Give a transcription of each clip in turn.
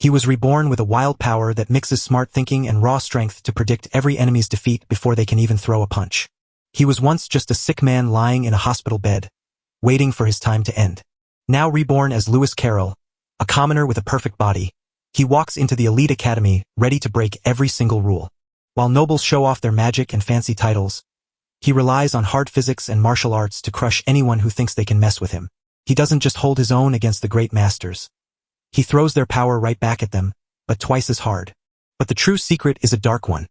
He was reborn with a wild power that mixes smart thinking and raw strength to predict every enemy's defeat before they can even throw a punch. He was once just a sick man lying in a hospital bed, waiting for his time to end. Now reborn as Lewis Carroll, a commoner with a perfect body, he walks into the elite academy, ready to break every single rule. While nobles show off their magic and fancy titles, he relies on hard physics and martial arts to crush anyone who thinks they can mess with him. He doesn't just hold his own against the great masters. He throws their power right back at them, but twice as hard. But the true secret is a dark one.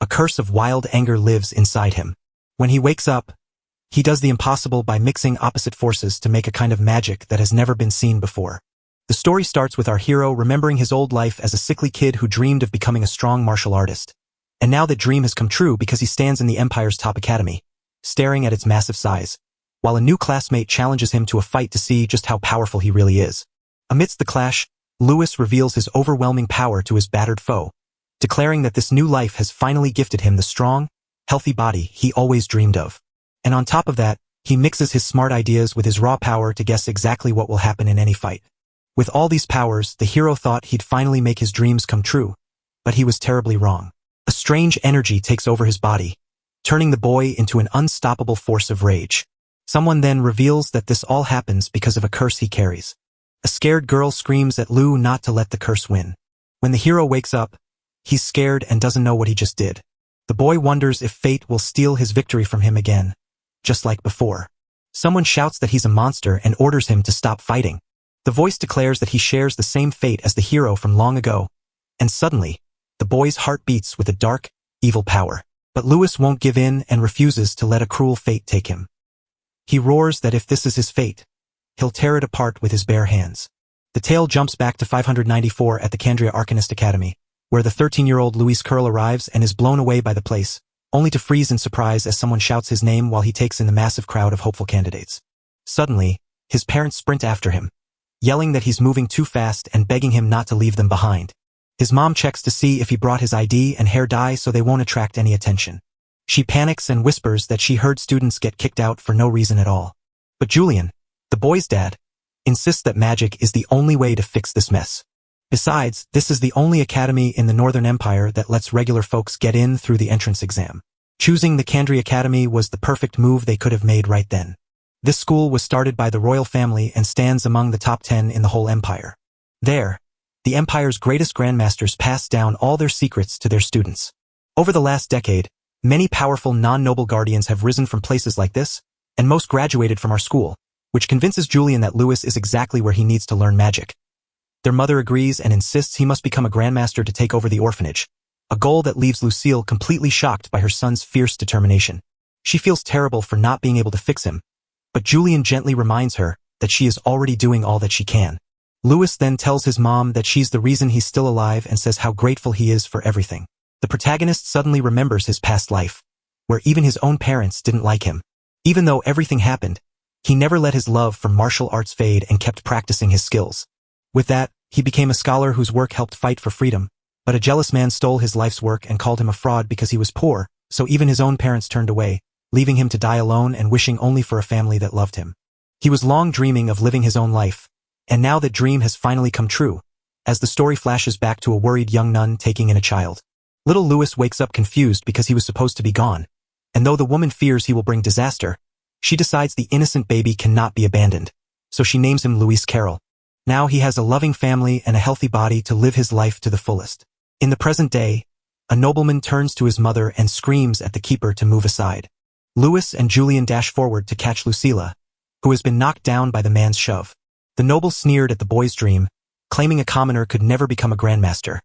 A curse of wild anger lives inside him. When he wakes up, he does the impossible by mixing opposite forces to make a kind of magic that has never been seen before. The story starts with our hero remembering his old life as a sickly kid who dreamed of becoming a strong martial artist. And now that dream has come true because he stands in the Empire's top academy, staring at its massive size, while a new classmate challenges him to a fight to see just how powerful he really is. Amidst the clash, Lewis reveals his overwhelming power to his battered foe, declaring that this new life has finally gifted him the strong, healthy body he always dreamed of. And on top of that, he mixes his smart ideas with his raw power to guess exactly what will happen in any fight. With all these powers, the hero thought he'd finally make his dreams come true, but he was terribly wrong. A strange energy takes over his body, turning the boy into an unstoppable force of rage. Someone then reveals that this all happens because of a curse he carries. A scared girl screams at Lou not to let the curse win. When the hero wakes up, he's scared and doesn't know what he just did. The boy wonders if fate will steal his victory from him again, just like before. Someone shouts that he's a monster and orders him to stop fighting. The voice declares that he shares the same fate as the hero from long ago, and suddenly, the boy's heart beats with a dark, evil power. But Lewis won't give in and refuses to let a cruel fate take him. He roars that if this is his fate, he'll tear it apart with his bare hands. The tale jumps back to 594 at the Candria Arcanist Academy, where the 13-year-old Louis Curl arrives and is blown away by the place, only to freeze in surprise as someone shouts his name while he takes in the massive crowd of hopeful candidates. Suddenly, his parents sprint after him, yelling that he's moving too fast and begging him not to leave them behind. His mom checks to see if he brought his ID and hair dye so they won't attract any attention. She panics and whispers that she heard students get kicked out for no reason at all. But Julian, the boy's dad, insists that magic is the only way to fix this mess. Besides, this is the only academy in the Northern Empire that lets regular folks get in through the entrance exam. Choosing the Candria Academy was the perfect move they could have made right then. This school was started by the royal family and stands among the top 10 in the whole empire. There, the empire's greatest grandmasters pass down all their secrets to their students. Over the last decade, many powerful non-noble guardians have risen from places like this, and most graduated from our school, which convinces Julian that Lewis is exactly where he needs to learn magic. Their mother agrees and insists he must become a grandmaster to take over the orphanage, a goal that leaves Lucille completely shocked by her son's fierce determination. She feels terrible for not being able to fix him, but Julian gently reminds her that she is already doing all that she can. Lewis then tells his mom that she's the reason he's still alive and says how grateful he is for everything. The protagonist suddenly remembers his past life, where even his own parents didn't like him. Even though everything happened, he never let his love for martial arts fade and kept practicing his skills. With that, he became a scholar whose work helped fight for freedom, but a jealous man stole his life's work and called him a fraud because he was poor, so even his own parents turned away, leaving him to die alone and wishing only for a family that loved him. He was long dreaming of living his own life, and now that dream has finally come true, as the story flashes back to a worried young nun taking in a child. Little Lewis wakes up confused because he was supposed to be gone, and though the woman fears he will bring disaster, she decides the innocent baby cannot be abandoned, so she names him Louis Carroll. Now he has a loving family and a healthy body to live his life to the fullest. In the present day, a nobleman turns to his mother and screams at the keeper to move aside. Lewis and Julian dash forward to catch Lucilla, who has been knocked down by the man's shove. The noble sneered at the boy's dream, claiming a commoner could never become a grandmaster,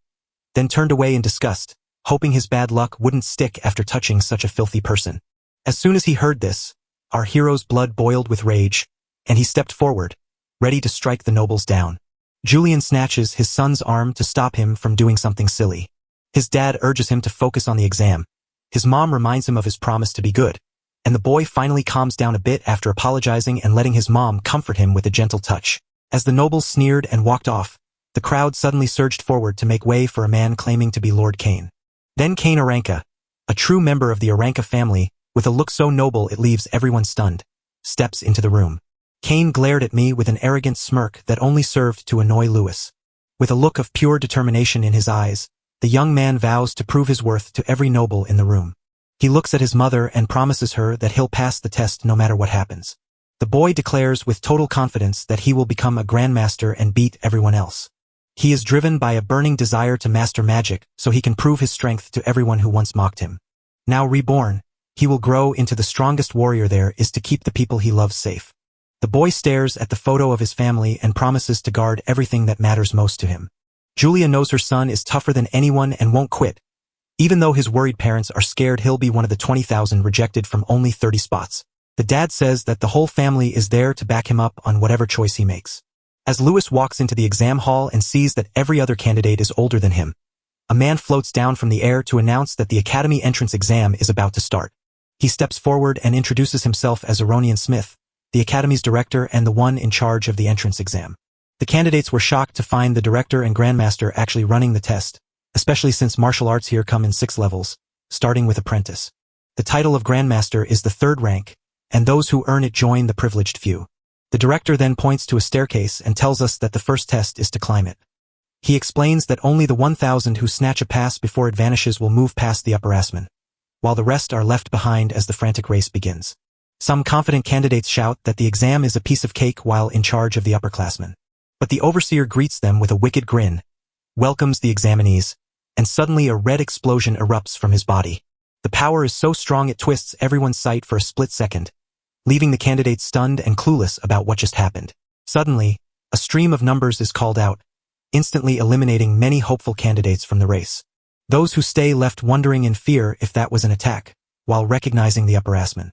then turned away in disgust, hoping his bad luck wouldn't stick after touching such a filthy person. As soon as he heard this, our hero's blood boiled with rage, and he stepped forward, ready to strike the nobles down. Julian snatches his son's arm to stop him from doing something silly. His dad urges him to focus on the exam. His mom reminds him of his promise to be good, and the boy finally calms down a bit after apologizing and letting his mom comfort him with a gentle touch. As the nobles sneered and walked off, the crowd suddenly surged forward to make way for a man claiming to be Lord Kane. Then Kane Aranka, a true member of the Aranka family, with a look so noble it leaves everyone stunned, steps into the room. Kane glared at me with an arrogant smirk that only served to annoy Lewis. With a look of pure determination in his eyes, the young man vows to prove his worth to every noble in the room. He looks at his mother and promises her that he'll pass the test no matter what happens. The boy declares with total confidence that he will become a grandmaster and beat everyone else. He is driven by a burning desire to master magic so he can prove his strength to everyone who once mocked him. Now reborn, he will grow into the strongest warrior there is to keep the people he loves safe. The boy stares at the photo of his family and promises to guard everything that matters most to him. Julia knows her son is tougher than anyone and won't quit. Even though his worried parents are scared he'll be one of the 20,000 rejected from only 30 spots. The dad says that the whole family is there to back him up on whatever choice he makes. As Louis walks into the exam hall and sees that every other candidate is older than him, a man floats down from the air to announce that the academy entrance exam is about to start. He steps forward and introduces himself as Aronian Smith, the academy's director and the one in charge of the entrance exam. The candidates were shocked to find the director and grandmaster actually running the test, especially since martial arts here come in 6 levels, starting with apprentice. The title of grandmaster is the 3rd rank, and those who earn it join the privileged few. The director then points to a staircase and tells us that the first test is to climb it. He explains that only the 1,000 who snatch a pass before it vanishes will move past the upperclassmen, while the rest are left behind as the frantic race begins. Some confident candidates shout that the exam is a piece of cake while in charge of the upperclassmen. But the overseer greets them with a wicked grin, welcomes the examinees, and suddenly a red explosion erupts from his body. The power is so strong it twists everyone's sight for a split second, leaving the candidates stunned and clueless about what just happened. Suddenly, a stream of numbers is called out, instantly eliminating many hopeful candidates from the race. Those who stay left wondering in fear if that was an attack, while recognizing the upperclassmen.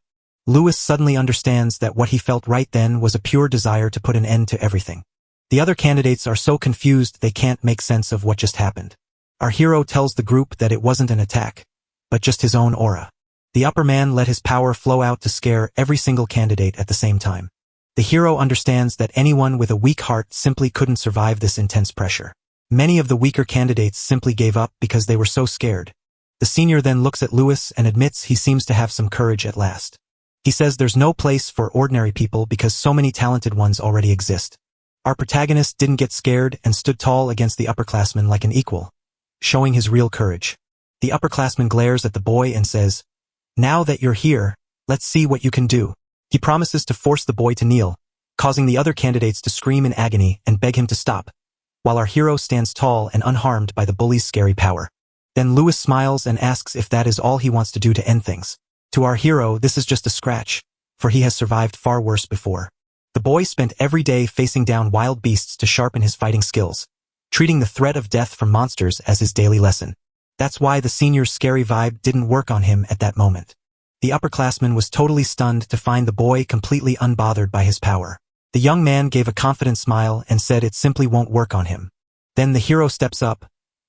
Louis suddenly understands that what he felt right then was a pure desire to put an end to everything. The other candidates are so confused they can't make sense of what just happened. Our hero tells the group that it wasn't an attack, but just his own aura. The upper man let his power flow out to scare every single candidate at the same time. The hero understands that anyone with a weak heart simply couldn't survive this intense pressure. Many of the weaker candidates simply gave up because they were so scared. The senior then looks at Louis and admits he seems to have some courage at last. He says there's no place for ordinary people because so many talented ones already exist. Our protagonist didn't get scared and stood tall against the upperclassmen like an equal, showing his real courage. The upperclassman glares at the boy and says, "Now that you're here, let's see what you can do." He promises to force the boy to kneel, causing the other candidates to scream in agony and beg him to stop, while our hero stands tall and unharmed by the bully's scary power. Then Louis smiles and asks if that is all he wants to do to end things. To our hero, this is just a scratch, for he has survived far worse before. The boy spent every day facing down wild beasts to sharpen his fighting skills, treating the threat of death from monsters as his daily lesson. That's why the senior's scary vibe didn't work on him at that moment. The upperclassman was totally stunned to find the boy completely unbothered by his power. The young man gave a confident smile and said it simply won't work on him. Then the hero steps up,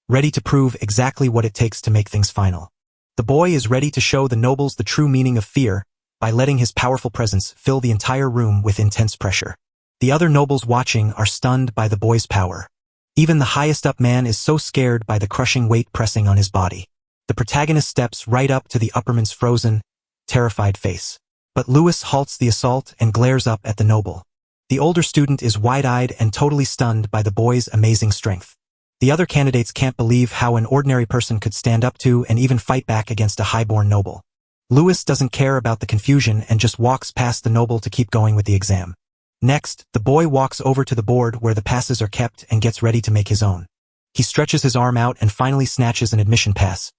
ready to prove exactly what it takes to make things final. The boy is ready to show the nobles the true meaning of fear by letting his powerful presence fill the entire room with intense pressure. The other nobles watching are stunned by the boy's power. Even the highest up man is so scared by the crushing weight pressing on his body. The protagonist steps right up to the upperman's frozen, terrified face. But Louis halts the assault and glares up at the noble. The older student is wide-eyed and totally stunned by the boy's amazing strength. The other candidates can't believe how an ordinary person could stand up to and even fight back against a highborn noble. Louis doesn't care about the confusion and just walks past the noble to keep going with the exam. Next, the boy walks over to the board where the passes are kept and gets ready to make his own. He stretches his arm out and finally snatches an admission pass.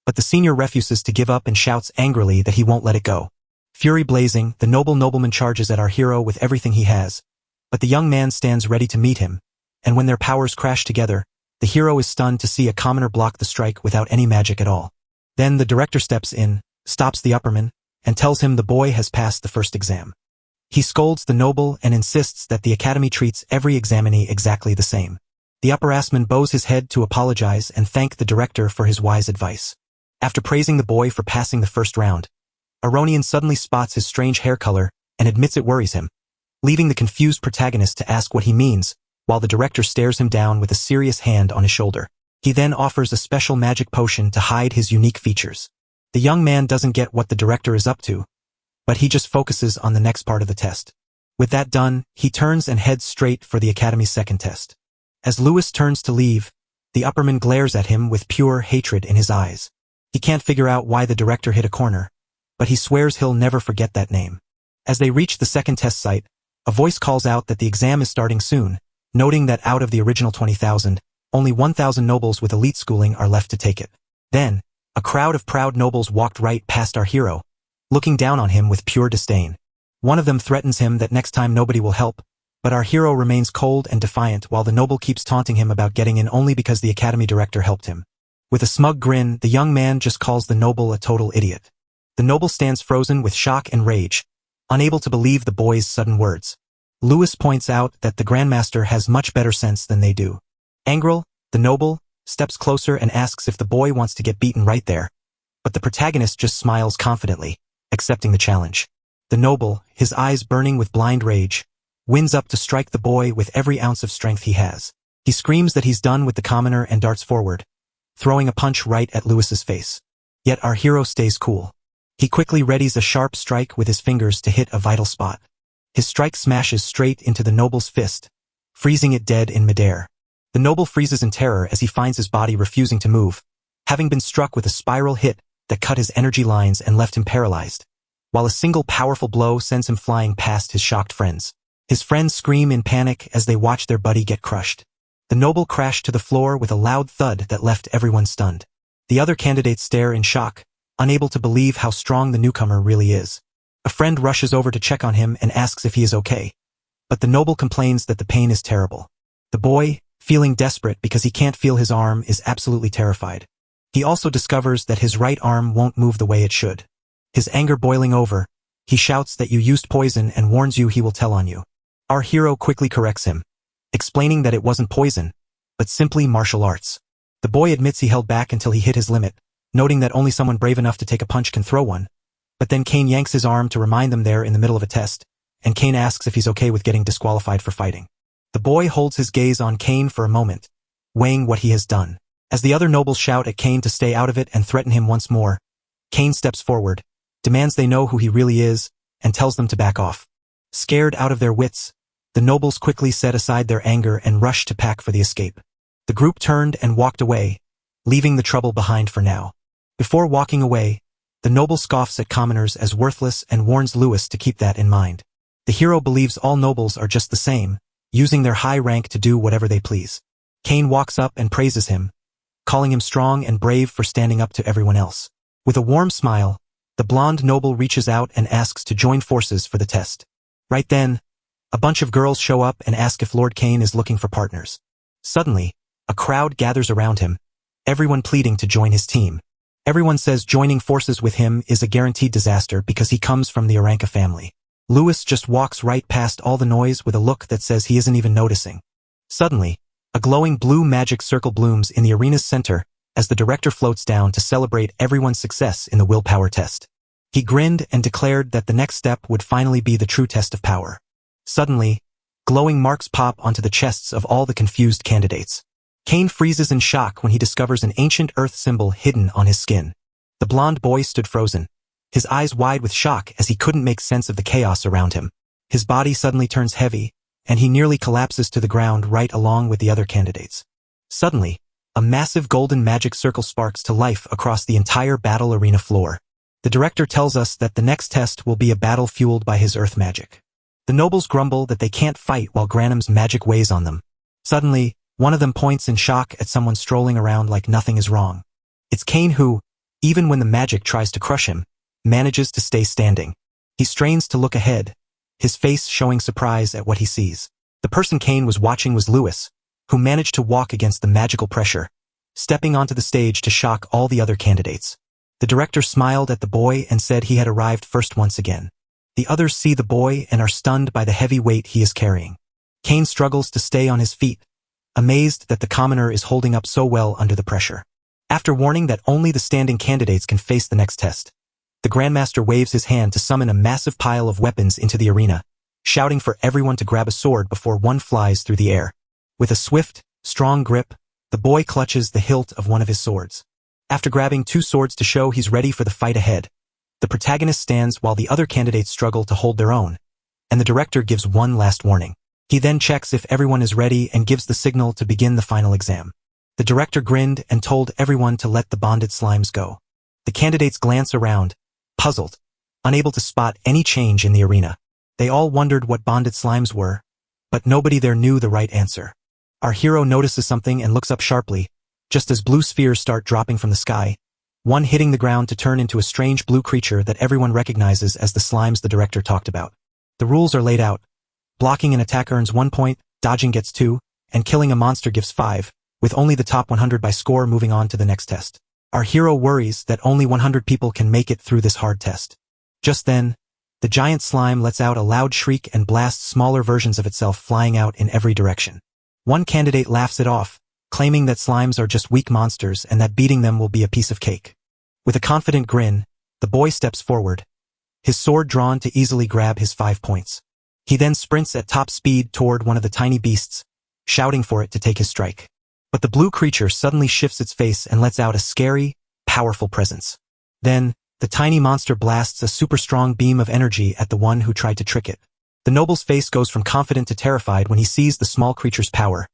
But the senior refuses to give up and shouts angrily that he won't let it go. Fury blazing, the nobleman charges at our hero with everything he has. But the young man stands ready to meet him, and when their powers crash together, the hero is stunned to see a commoner block the strike without any magic at all. Then the director steps in, stops the upperman, and tells him the boy has passed the first exam. He scolds the noble and insists that the academy treats every examinee exactly the same. The upperclassman bows his head to apologize and thank the director for his wise advice. After praising the boy for passing the first round, Aronian suddenly spots his strange hair color and admits it worries him, leaving the confused protagonist to ask what he means, while the director stares him down with a serious hand on his shoulder. He then offers a special magic potion to hide his unique features. The young man doesn't get what the director is up to, but he just focuses on the next part of the test. With that done, he turns and heads straight for the academy's second test. As Lewis turns to leave, the upperman glares at him with pure hatred in his eyes. He can't figure out why the director hit a corner, but he swears he'll never forget that name. As they reach the second test site, a voice calls out that the exam is starting soon, noting that out of the original 20,000, only 1,000 nobles with elite schooling are left to take it. Then, a crowd of proud nobles walked right past our hero, looking down on him with pure disdain. One of them threatens him that next time nobody will help, but our hero remains cold and defiant while the noble keeps taunting him about getting in only because the academy director helped him. With a smug grin, the young man just calls the noble a total idiot. The noble stands frozen with shock and rage, unable to believe the boy's sudden words. Lewis points out that the Grandmaster has much better sense than they do. Angrel, the noble, steps closer and asks if the boy wants to get beaten right there, but the protagonist just smiles confidently, accepting the challenge. The noble, his eyes burning with blind rage, winds up to strike the boy with every ounce of strength he has. He screams that he's done with the commoner and darts forward, throwing a punch right at Lewis's face. Yet our hero stays cool. He quickly readies a sharp strike with his fingers to hit a vital spot. His strike smashes straight into the noble's fist, freezing it dead in midair. The noble freezes in terror as he finds his body refusing to move, having been struck with a spiral hit that cut his energy lines and left him paralyzed, while a single powerful blow sends him flying past his shocked friends. His friends scream in panic as they watch their buddy get crushed. The noble crashed to the floor with a loud thud that left everyone stunned. The other candidates stare in shock, unable to believe how strong the newcomer really is. A friend rushes over to check on him and asks if he is okay, but the noble complains that the pain is terrible. The boy, feeling desperate because he can't feel his arm, is absolutely terrified. He also discovers that his right arm won't move the way it should. His anger boiling over, he shouts that you used poison and warns you he will tell on you. Our hero quickly corrects him, explaining that it wasn't poison, but simply martial arts. The boy admits he held back until he hit his limit, noting that only someone brave enough to take a punch can throw one. But then Kane yanks his arm to remind them they're in the middle of a test, and Kane asks if he's okay with getting disqualified for fighting. The boy holds his gaze on Kane for a moment, weighing what he has done. As the other nobles shout at Kane to stay out of it and threaten him once more, Kane steps forward, demands they know who he really is, and tells them to back off. Scared out of their wits, the nobles quickly set aside their anger and rushed to pack for the escape. The group turned and walked away, leaving the trouble behind for now. Before walking away, the noble scoffs at commoners as worthless and warns Lewis to keep that in mind. The hero believes all nobles are just the same, using their high rank to do whatever they please. Kane walks up and praises him, calling him strong and brave for standing up to everyone else. With a warm smile, the blonde noble reaches out and asks to join forces for the test. Right then, a bunch of girls show up and ask if Lord Kane is looking for partners. Suddenly, a crowd gathers around him, everyone pleading to join his team. Everyone says joining forces with him is a guaranteed disaster because he comes from the Aranka family. Lewis just walks right past all the noise with a look that says he isn't even noticing. Suddenly, a glowing blue magic circle blooms in the arena's center as the director floats down to celebrate everyone's success in the willpower test. He grinned and declared that the next step would finally be the true test of power. Suddenly, glowing marks pop onto the chests of all the confused candidates. Kane freezes in shock when he discovers an ancient earth symbol hidden on his skin. The blonde boy stood frozen, his eyes wide with shock as he couldn't make sense of the chaos around him. His body suddenly turns heavy, and he nearly collapses to the ground right along with the other candidates. Suddenly, a massive golden magic circle sparks to life across the entire battle arena floor. The director tells us that the next test will be a battle fueled by his earth magic. The nobles grumble that they can't fight while Granum's magic weighs on them. Suddenly, one of them points in shock at someone strolling around like nothing is wrong. It's Kane who, even when the magic tries to crush him, manages to stay standing. He strains to look ahead, his face showing surprise at what he sees. The person Kane was watching was Lewis, who managed to walk against the magical pressure, stepping onto the stage to shock all the other candidates. The director smiled at the boy and said he had arrived first once again. The others see the boy and are stunned by the heavy weight he is carrying. Kane struggles to stay on his feet, amazed that the commoner is holding up so well under the pressure. After warning that only the standing candidates can face the next test, the Grandmaster waves his hand to summon a massive pile of weapons into the arena, shouting for everyone to grab a sword before one flies through the air. With a swift, strong grip, the boy clutches the hilt of one of his swords. After grabbing 2 swords to show he's ready for the fight ahead, the protagonist stands while the other candidates struggle to hold their own, and the director gives one last warning. He then checks if everyone is ready and gives the signal to begin the final exam. The director grinned and told everyone to let the bonded slimes go. The candidates glance around, puzzled, unable to spot any change in the arena. They all wondered what bonded slimes were, but nobody there knew the right answer. Our hero notices something and looks up sharply, just as blue spheres start dropping from the sky, one hitting the ground to turn into a strange blue creature that everyone recognizes as the slimes the director talked about. The rules are laid out. Blocking an attack earns 1 point, dodging gets 2, and killing a monster gives 5, with only the top 100 by score moving on to the next test. Our hero worries that only 100 people can make it through this hard test. Just then, the giant slime lets out a loud shriek and blasts smaller versions of itself flying out in every direction. One candidate laughs it off, claiming that slimes are just weak monsters and that beating them will be a piece of cake. With a confident grin, the boy steps forward, his sword drawn to easily grab his 5 points. He then sprints at top speed toward one of the tiny beasts, shouting for it to take his strike. But the blue creature suddenly shifts its face and lets out a scary, powerful presence. Then, the tiny monster blasts a super strong beam of energy at the one who tried to trick it. The noble's face goes from confident to terrified when he sees the small creature's power,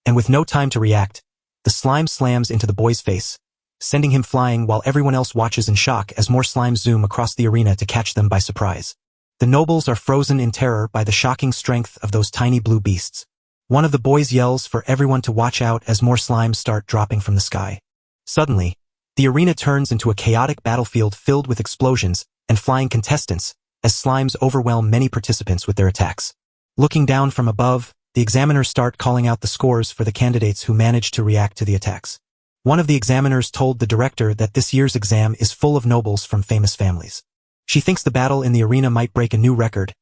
and with no time to react, the slime slams into the boy's face, sending him flying while everyone else watches in shock as more slimes zoom across the arena to catch them by surprise. The nobles are frozen in terror by the shocking strength of those tiny blue beasts. One of the boys yells for everyone to watch out as more slimes start dropping from the sky. Suddenly, the arena turns into a chaotic battlefield filled with explosions and flying contestants as slimes overwhelm many participants with their attacks. Looking down from above, the examiners start calling out the scores for the candidates who managed to react to the attacks. One of the examiners told the director that this year's exam is full of nobles from famous families. She thinks the battle in the arena might break a new record,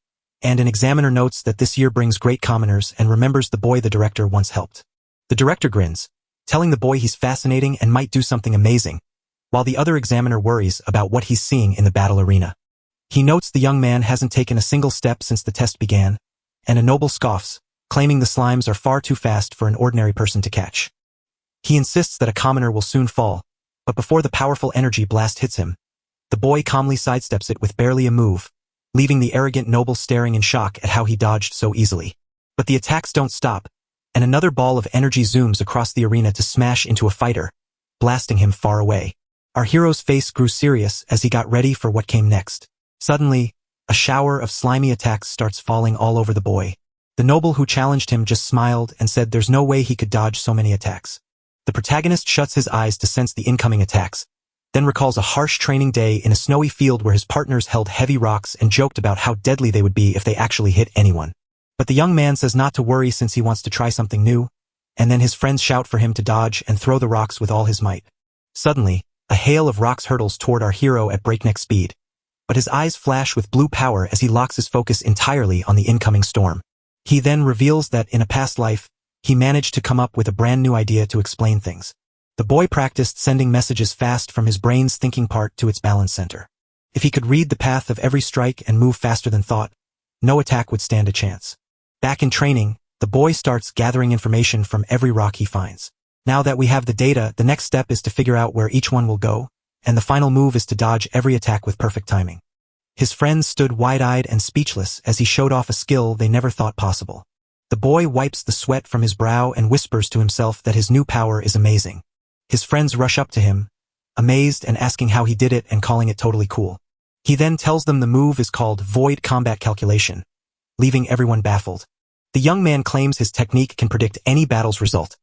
and an examiner notes that this year brings great commoners and remembers the boy the director once helped. The director grins, telling the boy he's fascinating and might do something amazing, while the other examiner worries about what he's seeing in the battle arena. He notes the young man hasn't taken a single step since the test began, and a noble scoffs, claiming the slimes are far too fast for an ordinary person to catch. He insists that a commoner will soon fall, but before the powerful energy blast hits him, the boy calmly sidesteps it with barely a move, leaving the arrogant noble staring in shock at how he dodged so easily. But the attacks don't stop, and another ball of energy zooms across the arena to smash into a fighter, blasting him far away. Our hero's face grew serious as he got ready for what came next. Suddenly, a shower of slimy attacks starts falling all over the boy. The noble who challenged him just smiled and said there's no way he could dodge so many attacks. The protagonist shuts his eyes to sense the incoming attacks, then recalls a harsh training day in a snowy field where his partners held heavy rocks and joked about how deadly they would be if they actually hit anyone. But the young man says not to worry since he wants to try something new, and then his friends shout for him to dodge and throw the rocks with all his might. Suddenly, a hail of rocks hurtles toward our hero at breakneck speed, but his eyes flash with blue power as he locks his focus entirely on the incoming storm. He then reveals that in a past life, he managed to come up with a brand new idea to explain things. The boy practiced sending messages fast from his brain's thinking part to its balance center. If he could read the path of every strike and move faster than thought, no attack would stand a chance. Back in training, the boy starts gathering information from every rock he finds. Now that we have the data, the next step is to figure out where each one will go, and the final move is to dodge every attack with perfect timing. His friends stood wide-eyed and speechless as he showed off a skill they never thought possible. The boy wipes the sweat from his brow and whispers to himself that his new power is amazing. His friends rush up to him, amazed and asking how he did it and calling it totally cool. He then tells them the move is called void combat calculation, leaving everyone baffled. The young man claims his technique can predict any battle's result,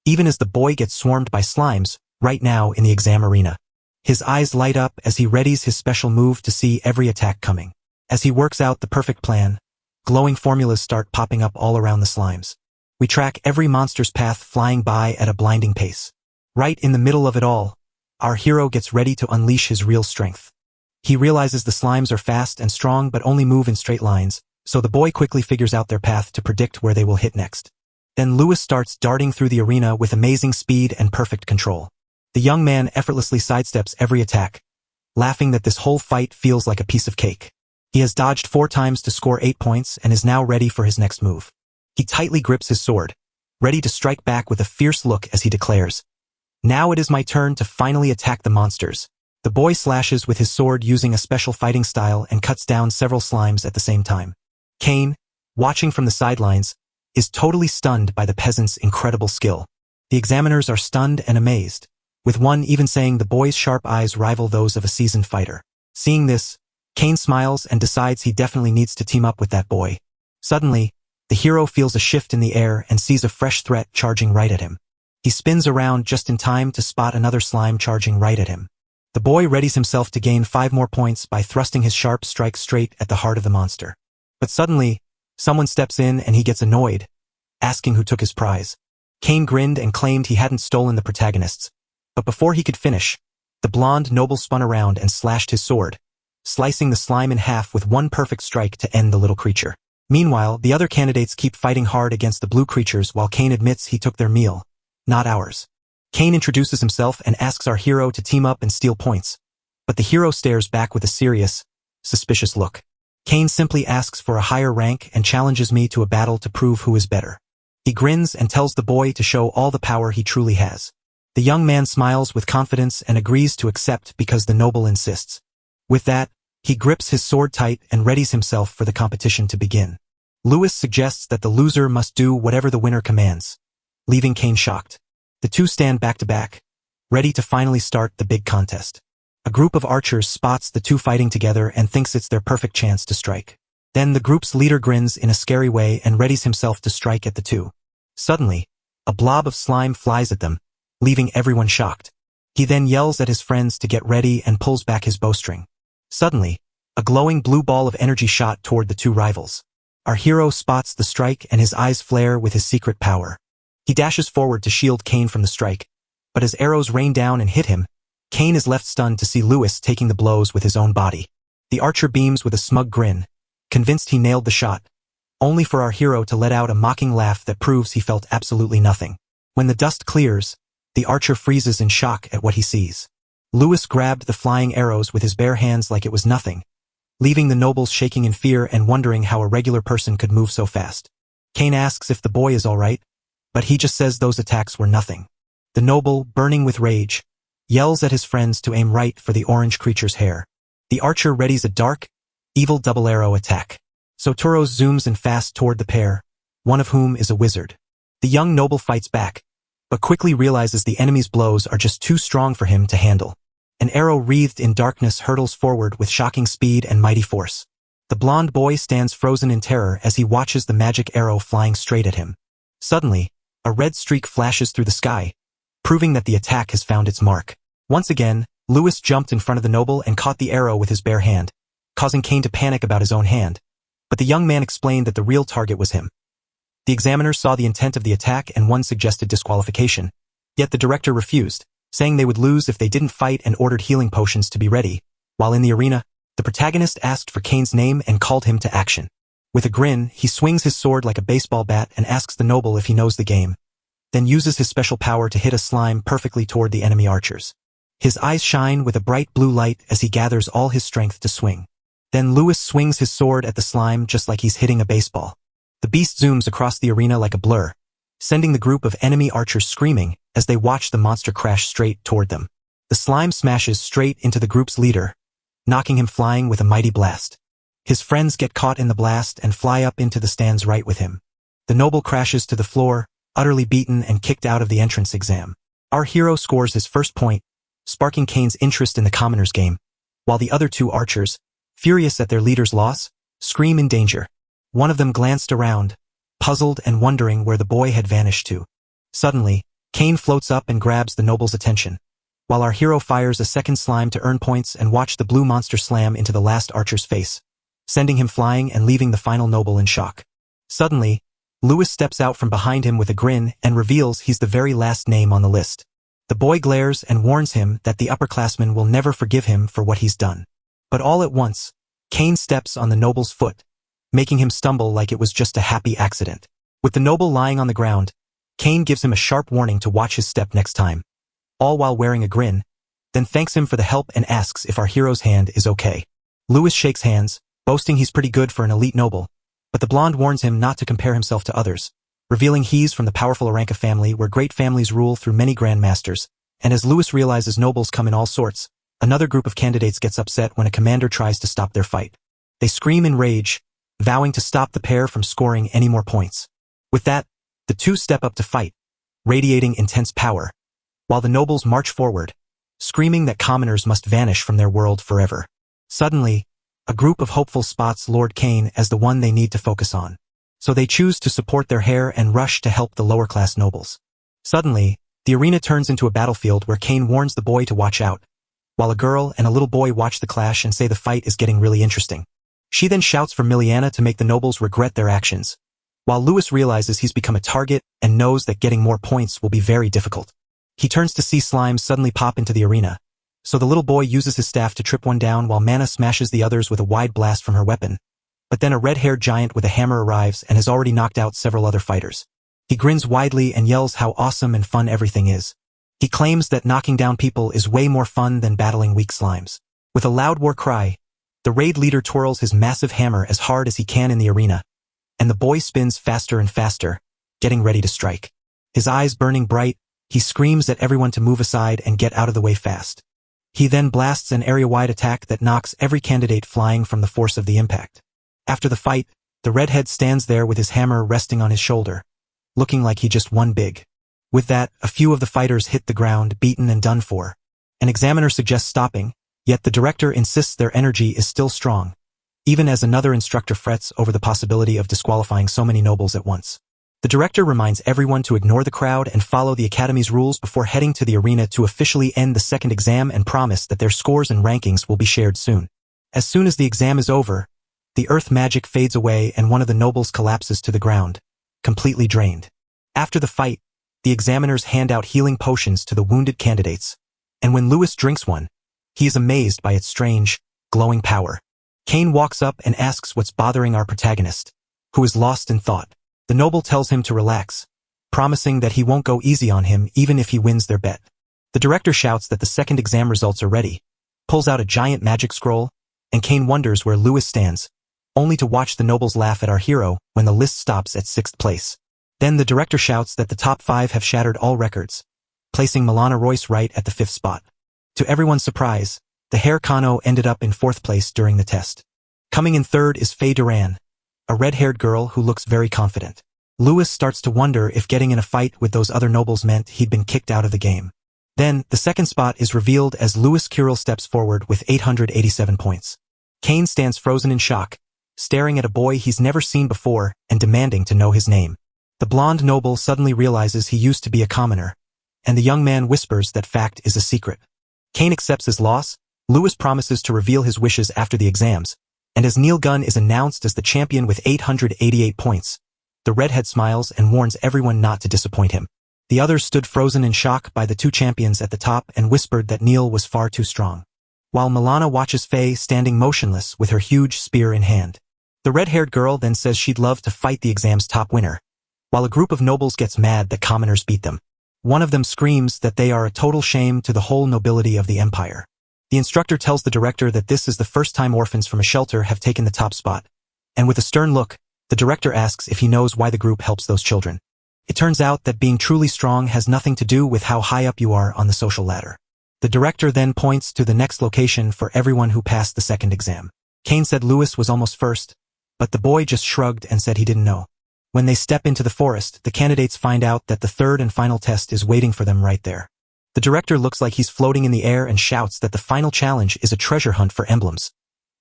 even as the boy gets swarmed by slimes right now in the exam arena. His eyes light up as he readies his special move to see every attack coming. As he works out the perfect plan, glowing formulas start popping up all around the slimes. We track every monster's path flying by at a blinding pace. Right in the middle of it all, our hero gets ready to unleash his real strength. He realizes the slimes are fast and strong but only move in straight lines, so the boy quickly figures out their path to predict where they will hit next. Then Lewis starts darting through the arena with amazing speed and perfect control. The young man effortlessly sidesteps every attack, laughing that this whole fight feels like a piece of cake. He has dodged 4 times to score 8 points and is now ready for his next move. He tightly grips his sword, ready to strike back with a fierce look as he declares, "Now it is my turn to finally attack the monsters." The boy slashes with his sword using a special fighting style and cuts down several slimes at the same time. Kane, watching from the sidelines, is totally stunned by the peasant's incredible skill. The examiners are stunned and amazed, with one even saying the boy's sharp eyes rival those of a seasoned fighter. Seeing this, Kane smiles and decides he definitely needs to team up with that boy. Suddenly, the hero feels a shift in the air and sees a fresh threat charging right at him. He spins around just in time to spot another slime charging right at him. The boy readies himself to gain 5 more points by thrusting his sharp strike straight at the heart of the monster. But suddenly, someone steps in and he gets annoyed, asking who took his prize. Kane grinned and claimed he hadn't stolen the protagonist's, but before he could finish, the blonde noble spun around and slashed his sword, slicing the slime in half with one perfect strike to end the little creature. Meanwhile, the other candidates keep fighting hard against the blue creatures while Kane admits he took their meal, not ours. Kane introduces himself and asks our hero to team up and steal points, but the hero stares back with a serious, suspicious look. Kane simply asks for a higher rank and challenges me to a battle to prove who is better. He grins and tells the boy to show all the power he truly has. The young man smiles with confidence and agrees to accept because the noble insists. With that, he grips his sword tight and readies himself for the competition to begin. Lewis suggests that the loser must do whatever the winner commands, leaving Kane shocked. The two stand back to back, ready to finally start the big contest. A group of archers spots the two fighting together and thinks it's their perfect chance to strike. Then the group's leader grins in a scary way and readies himself to strike at the two. Suddenly, a blob of slime flies at them, leaving everyone shocked. He then yells at his friends to get ready and pulls back his bowstring. Suddenly, a glowing blue ball of energy shot toward the two rivals. Our hero spots the strike and his eyes flare with his secret power. He dashes forward to shield Kane from the strike, but as arrows rain down and hit him, Kane is left stunned to see Lewis taking the blows with his own body. The archer beams with a smug grin, convinced he nailed the shot, only for our hero to let out a mocking laugh that proves he felt absolutely nothing. When the dust clears, the archer freezes in shock at what he sees. Lewis grabbed the flying arrows with his bare hands like it was nothing, leaving the nobles shaking in fear and wondering how a regular person could move so fast. Kane asks if the boy is all right, but he just says those attacks were nothing. The noble, burning with rage, yells at his friends to aim right for the orange creature's hair. The archer readies a dark, evil double arrow attack. Sotoros zooms in fast toward the pair, one of whom is a wizard. The young noble fights back, but quickly realizes the enemy's blows are just too strong for him to handle. An arrow wreathed in darkness hurtles forward with shocking speed and mighty force. The blonde boy stands frozen in terror as he watches the magic arrow flying straight at him. Suddenly, a red streak flashes through the sky, proving that the attack has found its mark. Once again, Lewis jumped in front of the noble and caught the arrow with his bare hand, causing Kane to panic about his own hand. But the young man explained that the real target was him. The examiners saw the intent of the attack and one suggested disqualification, yet the director refused, saying they would lose if they didn't fight and ordered healing potions to be ready. While in the arena, the protagonist asked for Kane's name and called him to action. With a grin, he swings his sword like a baseball bat and asks the noble if he knows the game, then uses his special power to hit a slime perfectly toward the enemy archers. His eyes shine with a bright blue light as he gathers all his strength to swing. Then Lewis swings his sword at the slime just like he's hitting a baseball. The beast zooms across the arena like a blur, sending the group of enemy archers screaming as they watch the monster crash straight toward them. The slime smashes straight into the group's leader, knocking him flying with a mighty blast. His friends get caught in the blast and fly up into the stands right with him. The noble crashes to the floor, utterly beaten and kicked out of the entrance exam. Our hero scores his first point, sparking Kane's interest in the commoner's game, while the other two archers, furious at their leader's loss, scream in danger. One of them glanced around, puzzled and wondering where the boy had vanished to. Suddenly, Kane floats up and grabs the noble's attention, while our hero fires a second slime to earn points and watch the blue monster slam into the last archer's face, sending him flying and leaving the final noble in shock. Suddenly, Lewis steps out from behind him with a grin and reveals he's the very last name on the list. The boy glares and warns him that the upperclassman will never forgive him for what he's done. But all at once, Kane steps on the noble's foot, making him stumble like it was just a happy accident. With the noble lying on the ground, Kane gives him a sharp warning to watch his step next time, all while wearing a grin, then thanks him for the help and asks if our hero's hand is okay. Lewis shakes hands, boasting he's pretty good for an elite noble, but the blonde warns him not to compare himself to others, revealing he's from the powerful Aranka family where great families rule through many grandmasters, and as Lewis realizes nobles come in all sorts, another group of candidates gets upset when a commander tries to stop their fight. They scream in rage, vowing to stop the pair from scoring any more points. With that, the two step up to fight, radiating intense power, while the nobles march forward, screaming that commoners must vanish from their world forever. Suddenly, a group of hopeful spots Lord Cain as the one they need to focus on. So they choose to support their heir and rush to help the lower-class nobles. Suddenly, the arena turns into a battlefield where Cain warns the boy to watch out, while a girl and a little boy watch the clash and say the fight is getting really interesting. She then shouts for Miliana to make the nobles regret their actions, while Lewis realizes he's become a target and knows that getting more points will be very difficult. He turns to see slimes suddenly pop into the arena, so the little boy uses his staff to trip one down while Mana smashes the others with a wide blast from her weapon. But then a red-haired giant with a hammer arrives and has already knocked out several other fighters. He grins widely and yells how awesome and fun everything is. He claims that knocking down people is way more fun than battling weak slimes. With a loud war cry, the raid leader twirls his massive hammer as hard as he can in the arena, and the boy spins faster and faster, getting ready to strike. His eyes burning bright, he screams at everyone to move aside and get out of the way fast. He then blasts an area-wide attack that knocks every candidate flying from the force of the impact. After the fight, the redhead stands there with his hammer resting on his shoulder, looking like he just won big. With that, a few of the fighters hit the ground, beaten and done for. An examiner suggests stopping, yet the director insists their energy is still strong, even as another instructor frets over the possibility of disqualifying so many nobles at once. The director reminds everyone to ignore the crowd and follow the Academy's rules before heading to the arena to officially end the second exam and promise that their scores and rankings will be shared soon. As soon as the exam is over, the earth magic fades away and one of the nobles collapses to the ground, completely drained. After the fight, the examiners hand out healing potions to the wounded candidates, and when Lewis drinks one, he is amazed by its strange, glowing power. Cain walks up and asks what's bothering our protagonist, who is lost in thought. The noble tells him to relax, promising that he won't go easy on him even if he wins their bet. The director shouts that the second exam results are ready, pulls out a giant magic scroll, and Cain wonders where Lewis stands, only to watch the nobles laugh at our hero when the list stops at 6th place. Then the director shouts that the top 5 have shattered all records, placing Milana Royce right at the 5th spot. To everyone's surprise, the Hair Kano ended up in 4th place during the test. Coming in 3rd is Faye Duran, a red-haired girl who looks very confident. Lewis starts to wonder if getting in a fight with those other nobles meant he'd been kicked out of the game. Then, the 2nd spot is revealed as Lewis Curel steps forward with 887 points. Cain stands frozen in shock, staring at a boy he's never seen before and demanding to know his name. The blonde noble suddenly realizes he used to be a commoner, and the young man whispers that fact is a secret. Cain accepts his loss. Lewis promises to reveal his wishes after the exams, and as Neil Gunn is announced as the champion with 888 points, the redhead smiles and warns everyone not to disappoint him. The others stood frozen in shock by the two champions at the top and whispered that Neil was far too strong, while Milana watches Faye standing motionless with her huge spear in hand. The red-haired girl then says she'd love to fight the exam's top winner, while a group of nobles gets mad that commoners beat them. One of them screams that they are a total shame to the whole nobility of the empire. The instructor tells the director that this is the first time orphans from a shelter have taken the top spot, and with a stern look, the director asks if he knows why the group helps those children. It turns out that being truly strong has nothing to do with how high up you are on the social ladder. The director then points to the next location for everyone who passed the second exam. Cain said Lewis was almost first, but the boy just shrugged and said he didn't know. When they step into the forest, the candidates find out that the third and final test is waiting for them right there. The director looks like he's floating in the air and shouts that the final challenge is a treasure hunt for emblems,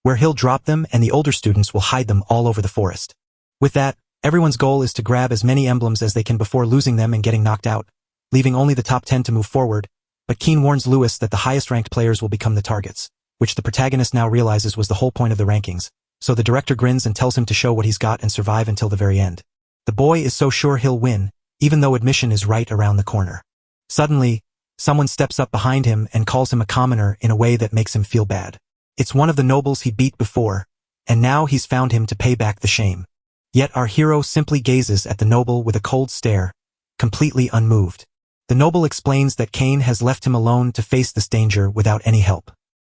where he'll drop them and the older students will hide them all over the forest. With that, everyone's goal is to grab as many emblems as they can before losing them and getting knocked out, leaving only the top 10 to move forward, but Cain warns Lewis that the highest-ranked players will become the targets, which the protagonist now realizes was the whole point of the rankings, so the director grins and tells him to show what he's got and survive until the very end. The boy is so sure he'll win, even though admission is right around the corner. Suddenly, someone steps up behind him and calls him a commoner in a way that makes him feel bad. It's one of the nobles he beat before, and now he's found him to pay back the shame. Yet our hero simply gazes at the noble with a cold stare, completely unmoved. The noble explains that Cain has left him alone to face this danger without any help.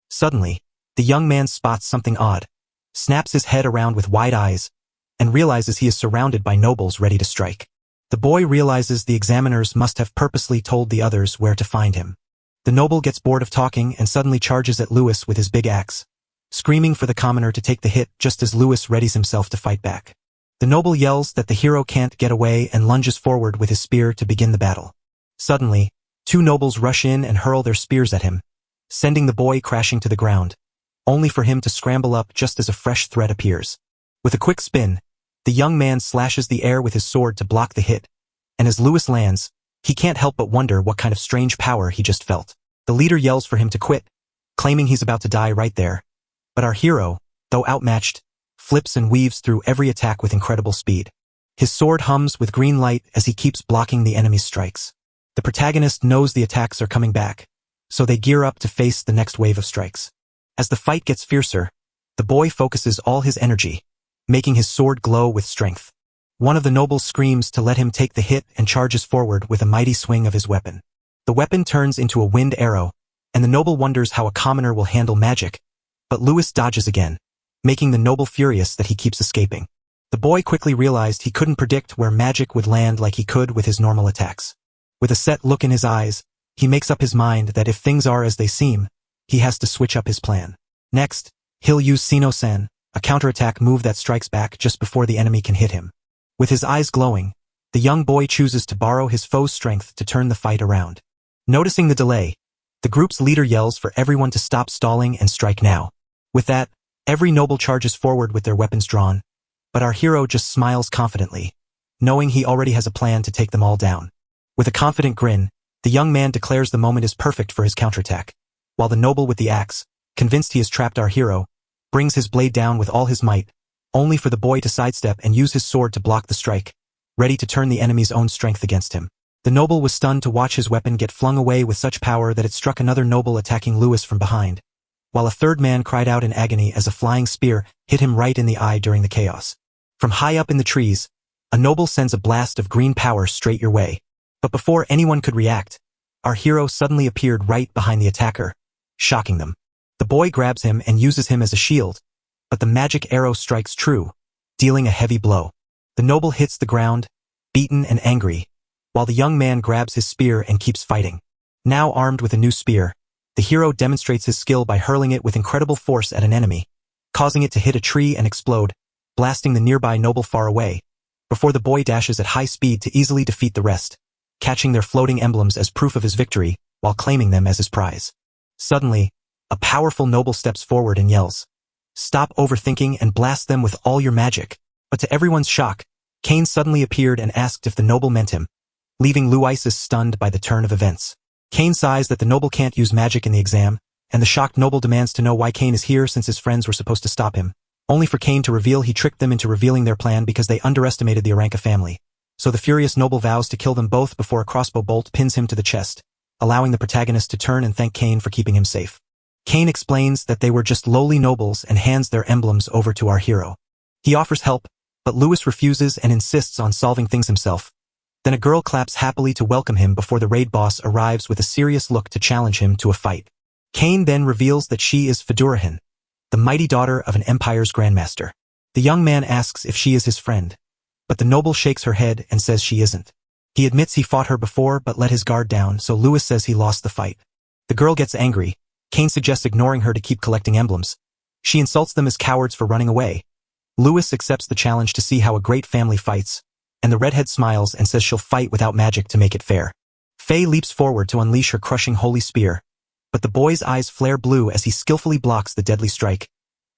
Suddenly, the young man spots something odd, snaps his head around with wide eyes, and realizes he is surrounded by nobles ready to strike. The boy realizes the examiners must have purposely told the others where to find him. The noble gets bored of talking and suddenly charges at Lewis with his big axe, screaming for the commoner to take the hit just as Lewis readies himself to fight back. The noble yells that the hero can't get away and lunges forward with his spear to begin the battle. Suddenly, two nobles rush in and hurl their spears at him, sending the boy crashing to the ground, only for him to scramble up just as a fresh threat appears. With a quick spin, the young man slashes the air with his sword to block the hit, and as Lewis lands, he can't help but wonder what kind of strange power he just felt. The leader yells for him to quit, claiming he's about to die right there. But our hero, though outmatched, flips and weaves through every attack with incredible speed. His sword hums with green light as he keeps blocking the enemy's strikes. The protagonist knows the attacks are coming back, so they gear up to face the next wave of strikes. As the fight gets fiercer, the boy focuses all his energy, making his sword glow with strength. One of the nobles screams to let him take the hit and charges forward with a mighty swing of his weapon. The weapon turns into a wind arrow, and the noble wonders how a commoner will handle magic, but Lewis dodges again, making the noble furious that he keeps escaping. The boy quickly realized he couldn't predict where magic would land like he could with his normal attacks. With a set look in his eyes, he makes up his mind that if things are as they seem, he has to switch up his plan. Next, he'll use Sino-sen, a counterattack move that strikes back just before the enemy can hit him. With his eyes glowing, the young boy chooses to borrow his foe's strength to turn the fight around. Noticing the delay, the group's leader yells for everyone to stop stalling and strike now. With that, every noble charges forward with their weapons drawn, but our hero just smiles confidently, knowing he already has a plan to take them all down. With a confident grin, the young man declares the moment is perfect for his counterattack, while the noble with the axe, convinced he has trapped our hero, brings his blade down with all his might, only for the boy to sidestep and use his sword to block the strike, ready to turn the enemy's own strength against him. The noble was stunned to watch his weapon get flung away with such power that it struck another noble attacking Lewis from behind, while a third man cried out in agony as a flying spear hit him right in the eye during the chaos. From high up in the trees, a noble sends a blast of green power straight your way. But before anyone could react, our hero suddenly appeared right behind the attacker, shocking them. The boy grabs him and uses him as a shield, but the magic arrow strikes true, dealing a heavy blow. The noble hits the ground, beaten and angry, while the young man grabs his spear and keeps fighting. Now armed with a new spear, the hero demonstrates his skill by hurling it with incredible force at an enemy, causing it to hit a tree and explode, blasting the nearby noble far away, before the boy dashes at high speed to easily defeat the rest, catching their floating emblems as proof of his victory while claiming them as his prize. Suddenly, a powerful noble steps forward and yells, "Stop overthinking and blast them with all your magic." But to everyone's shock, Kane suddenly appeared and asked if the noble meant him, leaving Luisis stunned by the turn of events. Kane sighs that the noble can't use magic in the exam, and the shocked noble demands to know why Kane is here since his friends were supposed to stop him, only for Kane to reveal he tricked them into revealing their plan because they underestimated the Aranka family. So the furious noble vows to kill them both before a crossbow bolt pins him to the chest, allowing the protagonist to turn and thank Kane for keeping him safe. Kane explains that they were just lowly nobles and hands their emblems over to our hero. He offers help, but Lewis refuses and insists on solving things himself. Then a girl claps happily to welcome him before the raid boss arrives with a serious look to challenge him to a fight. Kane then reveals that she is Fedurahin, the mighty daughter of an empire's grandmaster. The young man asks if she is his friend, but the noble shakes her head and says she isn't. He admits he fought her before but let his guard down, so Lewis says he lost the fight. The girl gets angry. Kane suggests ignoring her to keep collecting emblems. She insults them as cowards for running away. Lewis accepts the challenge to see how a great family fights, and the redhead smiles and says she'll fight without magic to make it fair. Faye leaps forward to unleash her crushing holy spear, but the boy's eyes flare blue as he skillfully blocks the deadly strike,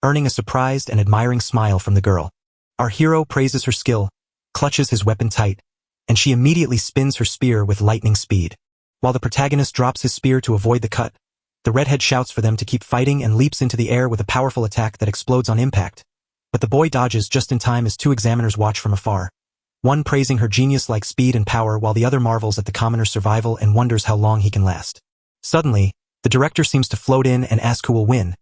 earning a surprised and admiring smile from the girl. Our hero praises her skill, clutches his weapon tight, and she immediately spins her spear with lightning speed. While the protagonist drops his spear to avoid the cut, the redhead shouts for them to keep fighting and leaps into the air with a powerful attack that explodes on impact. But the boy dodges just in time as two examiners watch from afar, one praising her genius-like speed and power while the other marvels at the commoner's survival and wonders how long he can last. Suddenly, the director seems to float in and ask who will win,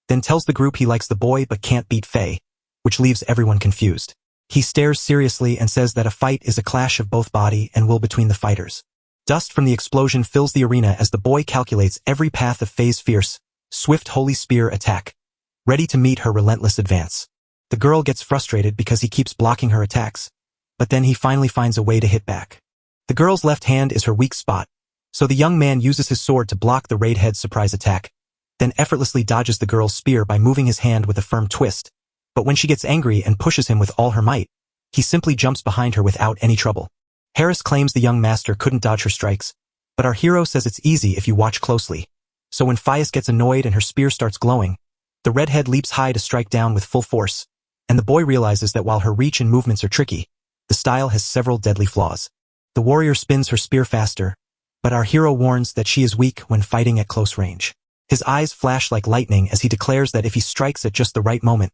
then tells the group he likes the boy but can't beat Faye, which leaves everyone confused. He stares seriously and says that a fight is a clash of both body and will between the fighters. Dust from the explosion fills the arena as the boy calculates every path of Faye's fierce, swift holy spear attack, ready to meet her relentless advance. The girl gets frustrated because he keeps blocking her attacks, but then he finally finds a way to hit back. The girl's left hand is her weak spot, so the young man uses his sword to block the raidhead's surprise attack, then effortlessly dodges the girl's spear by moving his hand with a firm twist. But when she gets angry and pushes him with all her might, He simply jumps behind her without any trouble. Harris claims the young master couldn't dodge her strikes, but our hero says it's easy if you watch closely. So when Fias gets annoyed and her spear starts glowing, the redhead leaps high to strike down with full force, and the boy realizes that while her reach and movements are tricky, the style has several deadly flaws. The warrior spins her spear faster, but our hero warns that she is weak when fighting at close range. His eyes flash like lightning as he declares that if he strikes at just the right moment,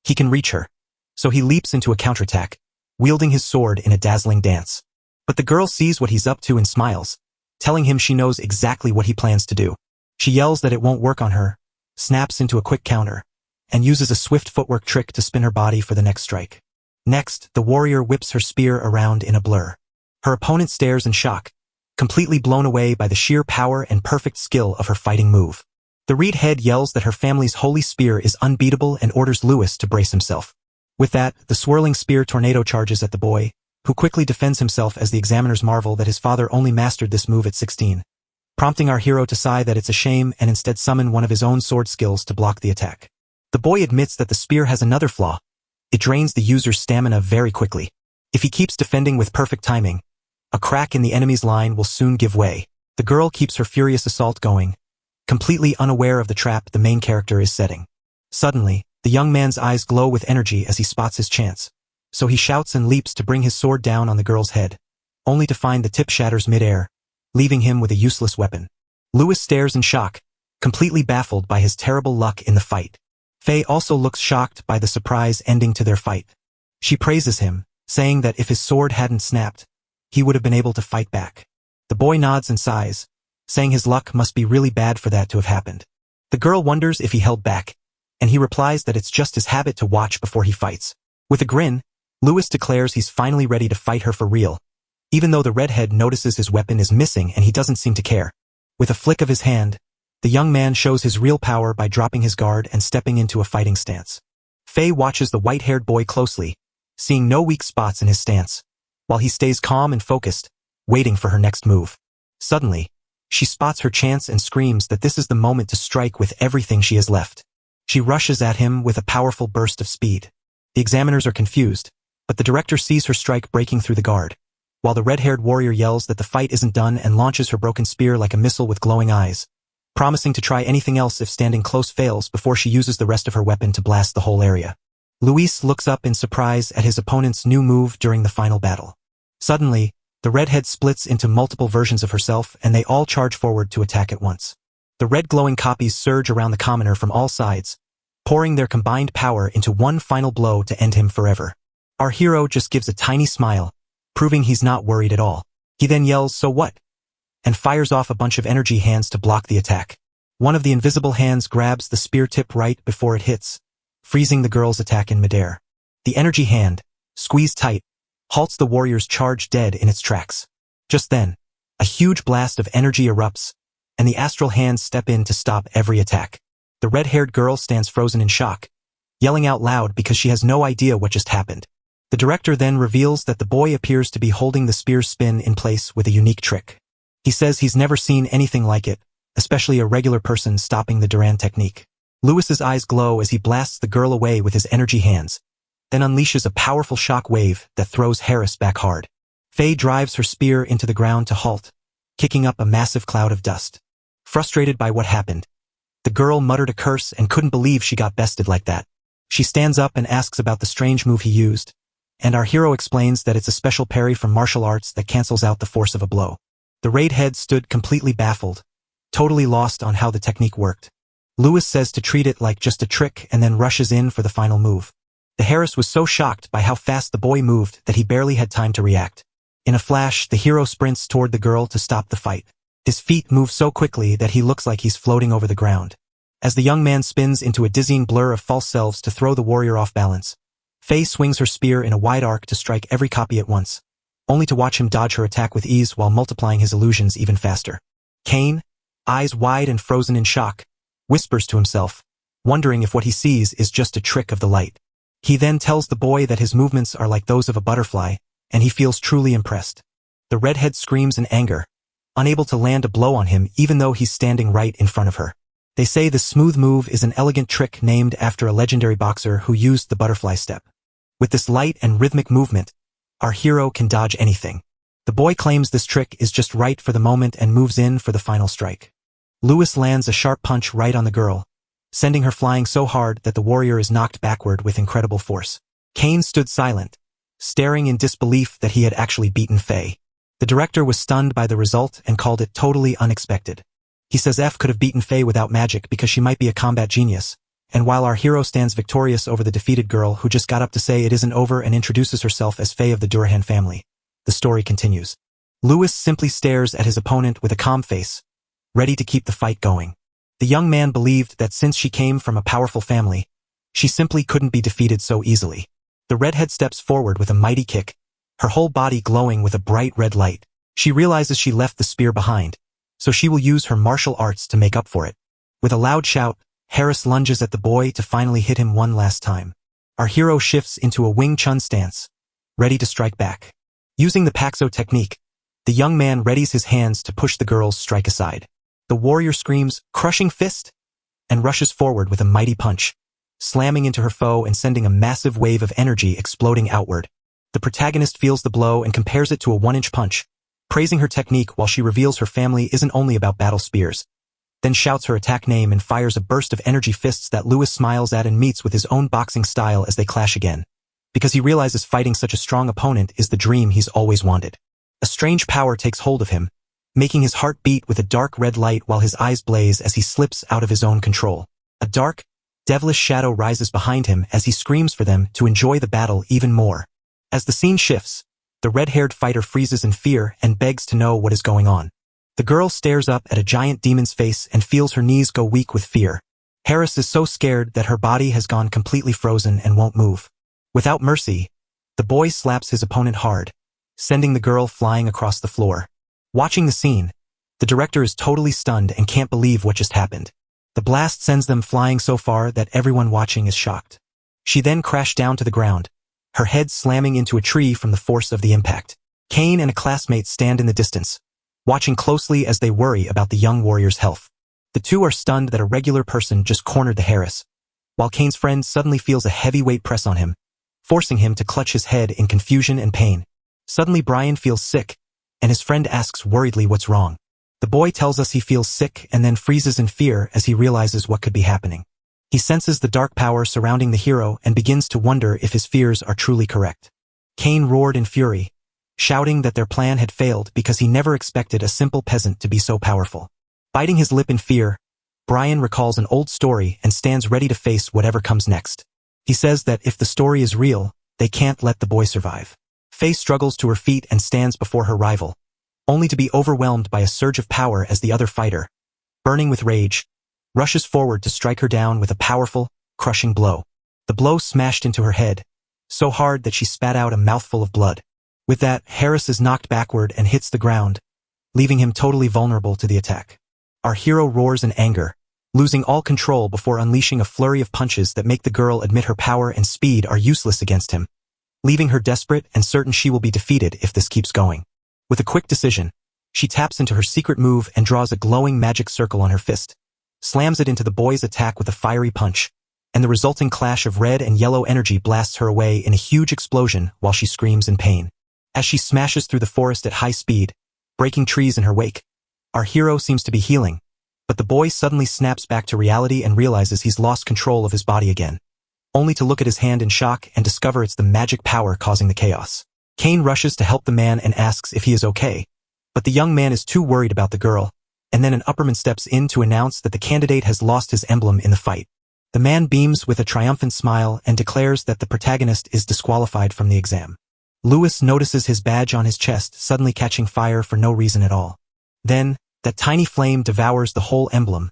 he can reach her. So he leaps into a counterattack, wielding his sword in a dazzling dance. But the girl sees what he's up to and smiles, telling him she knows exactly what he plans to do. She yells that it won't work on her, snaps into a quick counter, and uses a swift footwork trick to spin her body for the next strike. Next, the warrior whips her spear around in a blur. Her opponent stares in shock, completely blown away by the sheer power and perfect skill of her fighting move. The redhead yells that her family's holy spear is unbeatable and orders Lewis to brace himself. With that, the swirling spear tornado charges at the boy, who quickly defends himself as the examiners marvel that his father only mastered this move at 16, prompting our hero to sigh that it's a shame and instead summon one of his own sword skills to block the attack. The boy admits that the spear has another flaw. It drains the user's stamina very quickly. If he keeps defending with perfect timing, a crack in the enemy's line will soon give way. The girl keeps her furious assault going, completely unaware of the trap the main character is setting. Suddenly, the young man's eyes glow with energy as he spots his chance. So he shouts and leaps to bring his sword down on the girl's head, only to find the tip shatters midair, leaving him with a useless weapon. Lewis stares in shock, completely baffled by his terrible luck in the fight. Faye also looks shocked by the surprise ending to their fight. She praises him, saying that if his sword hadn't snapped, he would have been able to fight back. The boy nods and sighs, saying his luck must be really bad for that to have happened. The girl wonders if he held back, and he replies that it's just his habit to watch before he fights. With a grin, Lewis declares he's finally ready to fight her for real, even though the redhead notices his weapon is missing and he doesn't seem to care. With a flick of his hand, the young man shows his real power by dropping his guard and stepping into a fighting stance. Faye watches the white-haired boy closely, seeing no weak spots in his stance, while he stays calm and focused, waiting for her next move. Suddenly, she spots her chance and screams that this is the moment to strike with everything she has left. She rushes at him with a powerful burst of speed. The examiners are confused, but the director sees her strike breaking through the guard, while the red-haired warrior yells that the fight isn't done and launches her broken spear like a missile with glowing eyes, promising to try anything else if standing close fails before she uses the rest of her weapon to blast the whole area. Luis looks up in surprise at his opponent's new move during the final battle. Suddenly, the redhead splits into multiple versions of herself and they all charge forward to attack at once. The red glowing copies surge around the commoner from all sides, pouring their combined power into one final blow to end him forever. Our hero just gives a tiny smile, proving he's not worried at all. He then yells, "So what?" and fires off a bunch of energy hands to block the attack. One of the invisible hands grabs the spear tip right before it hits, freezing the girl's attack in midair. The energy hand, squeezed tight, halts the warrior's charge dead in its tracks. Just then, a huge blast of energy erupts, and the astral hands step in to stop every attack. The red-haired girl stands frozen in shock, yelling out loud because she has no idea what just happened. The director then reveals that the boy appears to be holding the spear's spin in place with a unique trick. He says he's never seen anything like it, especially a regular person stopping the Duran technique. Lewis's eyes glow as he blasts the girl away with his energy hands, then unleashes a powerful shock wave that throws Harris back hard. Faye drives her spear into the ground to halt, kicking up a massive cloud of dust. Frustrated by what happened, the girl muttered a curse and couldn't believe she got bested like that. She stands up and asks about the strange move he used, and our hero explains that it's a special parry from martial arts that cancels out the force of a blow. The redhead stood completely baffled, totally lost on how the technique worked. Lewis says to treat it like just a trick and then rushes in for the final move. The Harris was so shocked by how fast the boy moved that he barely had time to react. In a flash, the hero sprints toward the girl to stop the fight. His feet move so quickly that he looks like he's floating over the ground. As the young man spins into a dizzying blur of false selves to throw the warrior off balance, Faye swings her spear in a wide arc to strike every copy at once, only to watch him dodge her attack with ease while multiplying his illusions even faster. Kane, eyes wide and frozen in shock, whispers to himself, wondering if what he sees is just a trick of the light. He then tells the boy that his movements are like those of a butterfly, and he feels truly impressed. The redhead screams in anger, unable to land a blow on him even though he's standing right in front of her. They say the smooth move is an elegant trick named after a legendary boxer who used the butterfly step. With this light and rhythmic movement, our hero can dodge anything. The boy claims this trick is just right for the moment and moves in for the final strike. Lewis lands a sharp punch right on the girl, sending her flying so hard that the warrior is knocked backward with incredible force. Kane stood silent, staring in disbelief that he had actually beaten Faye. The director was stunned by the result and called it totally unexpected. He says F could have beaten Faye without magic because she might be a combat genius, and while our hero stands victorious over the defeated girl who just got up to say it isn't over and introduces herself as Faye of the Durahan family, the story continues. Lewis simply stares at his opponent with a calm face, ready to keep the fight going. The young man believed that since she came from a powerful family, she simply couldn't be defeated so easily. The redhead steps forward with a mighty kick, her whole body glowing with a bright red light. She realizes she left the spear behind, so she will use her martial arts to make up for it. With a loud shout, Harris lunges at the boy to finally hit him one last time. Our hero shifts into a Wing Chun stance, ready to strike back. Using the Paxo technique, the young man readies his hands to push the girl's strike aside. The warrior screams, "Crushing fist!" and rushes forward with a mighty punch, slamming into her foe and sending a massive wave of energy exploding outward. The protagonist feels the blow and compares it to a 1-inch punch, praising her technique while she reveals her family isn't only about battle spears, then shouts her attack name and fires a burst of energy fists that Lewis smiles at and meets with his own boxing style as they clash again, because he realizes fighting such a strong opponent is the dream he's always wanted. A strange power takes hold of him, making his heart beat with a dark red light while his eyes blaze as he slips out of his own control. A dark, devilish shadow rises behind him as he screams for them to enjoy the battle even more. As the scene shifts, the red-haired fighter freezes in fear and begs to know what is going on. The girl stares up at a giant demon's face and feels her knees go weak with fear. Harris is so scared that her body has gone completely frozen and won't move. Without mercy, the boy slaps his opponent hard, sending the girl flying across the floor. Watching the scene, the director is totally stunned and can't believe what just happened. The blast sends them flying so far that everyone watching is shocked. She then crashed down to the ground, her head slamming into a tree from the force of the impact. Kane and a classmate stand in the distance, watching closely as they worry about the young warrior's health. The two are stunned that a regular person just cornered the Harris, while Kane's friend suddenly feels a heavy weight press on him, forcing him to clutch his head in confusion and pain. Suddenly Brian feels sick, and his friend asks worriedly what's wrong. The boy tells us he feels sick and then freezes in fear as he realizes what could be happening. He senses the dark power surrounding the hero and begins to wonder if his fears are truly correct. Kane roared in fury, shouting that their plan had failed because he never expected a simple peasant to be so powerful. Biting his lip in fear, Brian recalls an old story and stands ready to face whatever comes next. He says that if the story is real, they can't let the boy survive. Faye struggles to her feet and stands before her rival, only to be overwhelmed by a surge of power as the other fighter, burning with rage, rushes forward to strike her down with a powerful, crushing blow. The blow smashed into her head, so hard that she spat out a mouthful of blood. With that, Harris is knocked backward and hits the ground, leaving him totally vulnerable to the attack. Our hero roars in anger, losing all control before unleashing a flurry of punches that make the girl admit her power and speed are useless against him, leaving her desperate and certain she will be defeated if this keeps going. With a quick decision, she taps into her secret move and draws a glowing magic circle on her fist, slams it into the boy's attack with a fiery punch, and the resulting clash of red and yellow energy blasts her away in a huge explosion while she screams in pain. As she smashes through the forest at high speed, breaking trees in her wake, our hero seems to be healing, but the boy suddenly snaps back to reality and realizes he's lost control of his body again, only to look at his hand in shock and discover it's the magic power causing the chaos. Kane rushes to help the man and asks if he is okay, but the young man is too worried about the girl, and then an upperman steps in to announce that the candidate has lost his emblem in the fight. The man beams with a triumphant smile and declares that the protagonist is disqualified from the exam. Lewis notices his badge on his chest suddenly catching fire for no reason at all. Then, that tiny flame devours the whole emblem,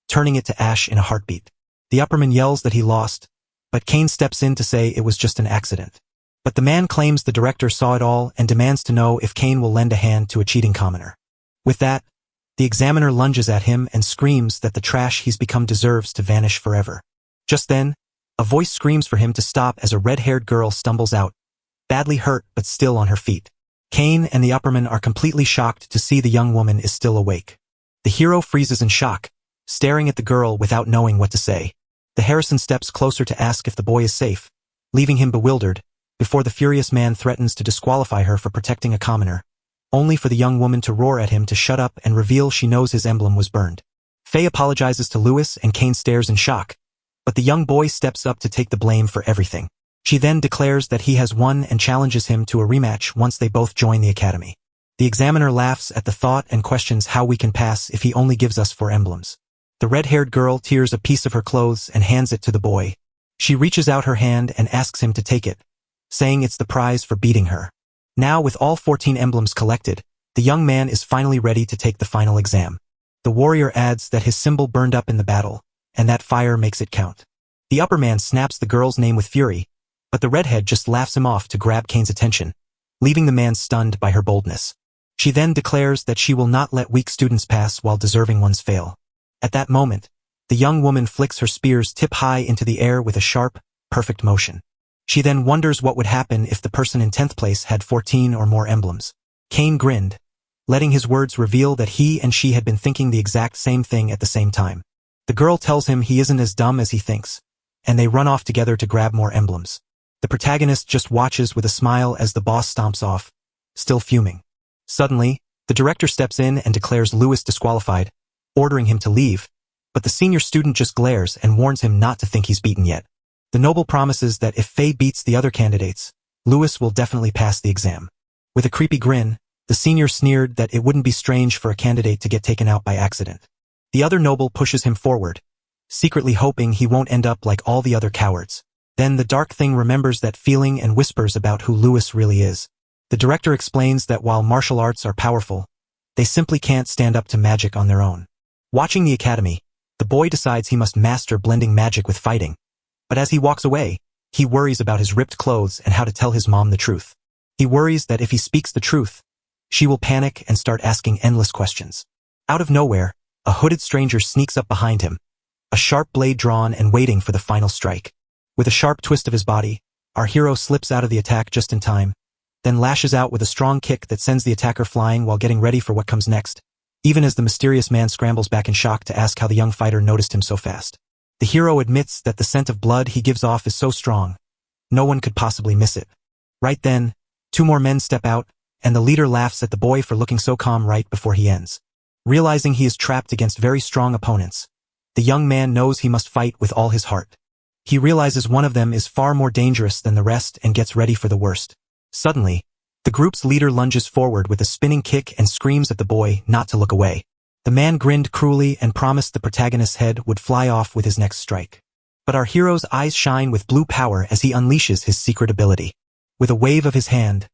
turning it to ash in a heartbeat. The upperman yells that he lost, but Kane steps in to say it was just an accident. But the man claims the director saw it all and demands to know if Kane will lend a hand to a cheating commoner. With that, the examiner lunges at him and screams that the trash he's become deserves to vanish forever. Just then, a voice screams for him to stop as a red-haired girl stumbles out, badly hurt but still on her feet. Kane and the upperman are completely shocked to see the young woman is still awake. The hero freezes in shock, staring at the girl without knowing what to say. The Harrison steps closer to ask if the boy is safe, leaving him bewildered, before the furious man threatens to disqualify her for protecting a commoner, only for the young woman to roar at him to shut up and reveal she knows his emblem was burned. Faye apologizes to Lewis and Kane stares in shock, but the young boy steps up to take the blame for everything. She then declares that he has won and challenges him to a rematch once they both join the academy. The examiner laughs at the thought and questions how we can pass if he only gives us 4 emblems. The red-haired girl tears a piece of her clothes and hands it to the boy. She reaches out her hand and asks him to take it, saying it's the prize for beating her. Now, with all 14 emblems collected, the young man is finally ready to take the final exam. The warrior adds that his symbol burned up in the battle, and that fire makes it count. The upper man snaps the girl's name with fury, but the redhead just laughs him off to grab Kane's attention, leaving the man stunned by her boldness. She then declares that she will not let weak students pass while deserving ones fail. At that moment, the young woman flicks her spear's tip high into the air with a sharp, perfect motion. She then wonders what would happen if the person in 10th place had 14 or more emblems. Kane grinned, letting his words reveal that he and she had been thinking the exact same thing at the same time. The girl tells him he isn't as dumb as he thinks, and they run off together to grab more emblems. The protagonist just watches with a smile as the boss stomps off, still fuming. Suddenly, the director steps in and declares Lewis disqualified, ordering him to leave, but the senior student just glares and warns him not to think he's beaten yet. The noble promises that if Faye beats the other candidates, Lewis will definitely pass the exam. With a creepy grin, the senior sneered that it wouldn't be strange for a candidate to get taken out by accident. The other noble pushes him forward, secretly hoping he won't end up like all the other cowards. Then the dark thing remembers that feeling and whispers about who Lewis really is. The director explains that while martial arts are powerful, they simply can't stand up to magic on their own. Watching the academy, the boy decides he must master blending magic with fighting. But as he walks away, he worries about his ripped clothes and how to tell his mom the truth. He worries that if he speaks the truth, she will panic and start asking endless questions. Out of nowhere, a hooded stranger sneaks up behind him, a sharp blade drawn and waiting for the final strike. With a sharp twist of his body, our hero slips out of the attack just in time, then lashes out with a strong kick that sends the attacker flying while getting ready for what comes next, even as the mysterious man scrambles back in shock to ask how the young fighter noticed him so fast. The hero admits that the scent of blood he gives off is so strong, no one could possibly miss it. Right then, 2 more men step out, and the leader laughs at the boy for looking so calm right before he ends. Realizing he is trapped against very strong opponents, the young man knows he must fight with all his heart. He realizes one of them is far more dangerous than the rest and gets ready for the worst. Suddenly, the group's leader lunges forward with a spinning kick and screams at the boy not to look away. The man grinned cruelly and promised the protagonist's head would fly off with his next strike. But our hero's eyes shine with blue power as he unleashes his secret ability. With a wave of his hand,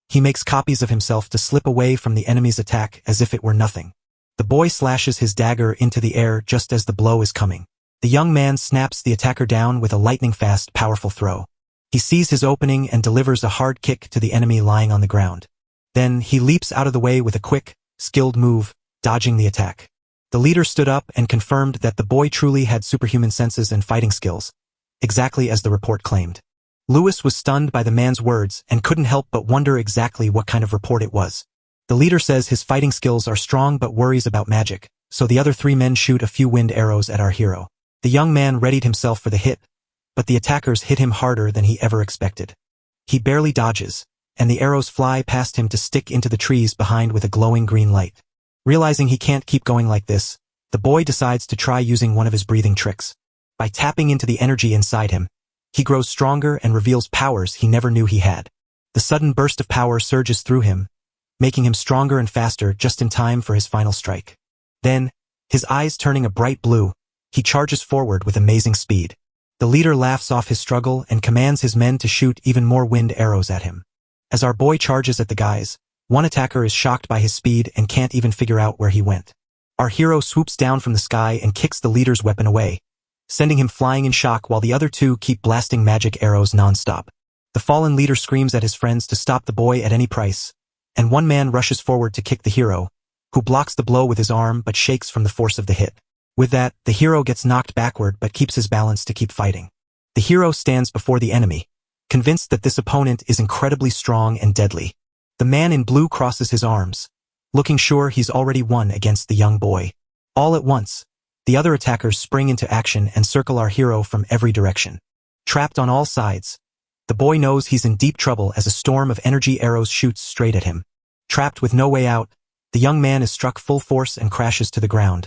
he makes copies of himself to slip away from the enemy's attack as if it were nothing. The boy slashes his dagger into the air just as the blow is coming. The young man snaps the attacker down with a lightning-fast, powerful throw. He sees his opening and delivers a hard kick to the enemy lying on the ground. Then he leaps out of the way with a quick, skilled move, dodging the attack. The leader stood up and confirmed that the boy truly had superhuman senses and fighting skills, exactly as the report claimed. Lewis was stunned by the man's words and couldn't help but wonder exactly what kind of report it was. The leader says his fighting skills are strong but worries about magic, so the other 3 men shoot a few wind arrows at our hero. The young man readied himself for the hit, but the attackers hit him harder than he ever expected. He barely dodges, and the arrows fly past him to stick into the trees behind with a glowing green light. Realizing he can't keep going like this, the boy decides to try using one of his breathing tricks. By tapping into the energy inside him, he grows stronger and reveals powers he never knew he had. The sudden burst of power surges through him, making him stronger and faster just in time for his final strike. Then, his eyes turning a bright blue, he charges forward with amazing speed. The leader laughs off his struggle and commands his men to shoot even more wind arrows at him. As our boy charges at the guys, one attacker is shocked by his speed and can't even figure out where he went. Our hero swoops down from the sky and kicks the leader's weapon away, sending him flying in shock while the other 2 keep blasting magic arrows non-stop. The fallen leader screams at his friends to stop the boy at any price, and one man rushes forward to kick the hero, who blocks the blow with his arm but shakes from the force of the hit. With that, the hero gets knocked backward but keeps his balance to keep fighting. The hero stands before the enemy, convinced that this opponent is incredibly strong and deadly. The man in blue crosses his arms, looking sure he's already won against the young boy. All at once, the other attackers spring into action and circle our hero from every direction. Trapped on all sides, The boy knows he's in deep trouble as a storm of energy arrows shoots straight at him. Trapped with no way out, the young man is struck full force and crashes to the ground,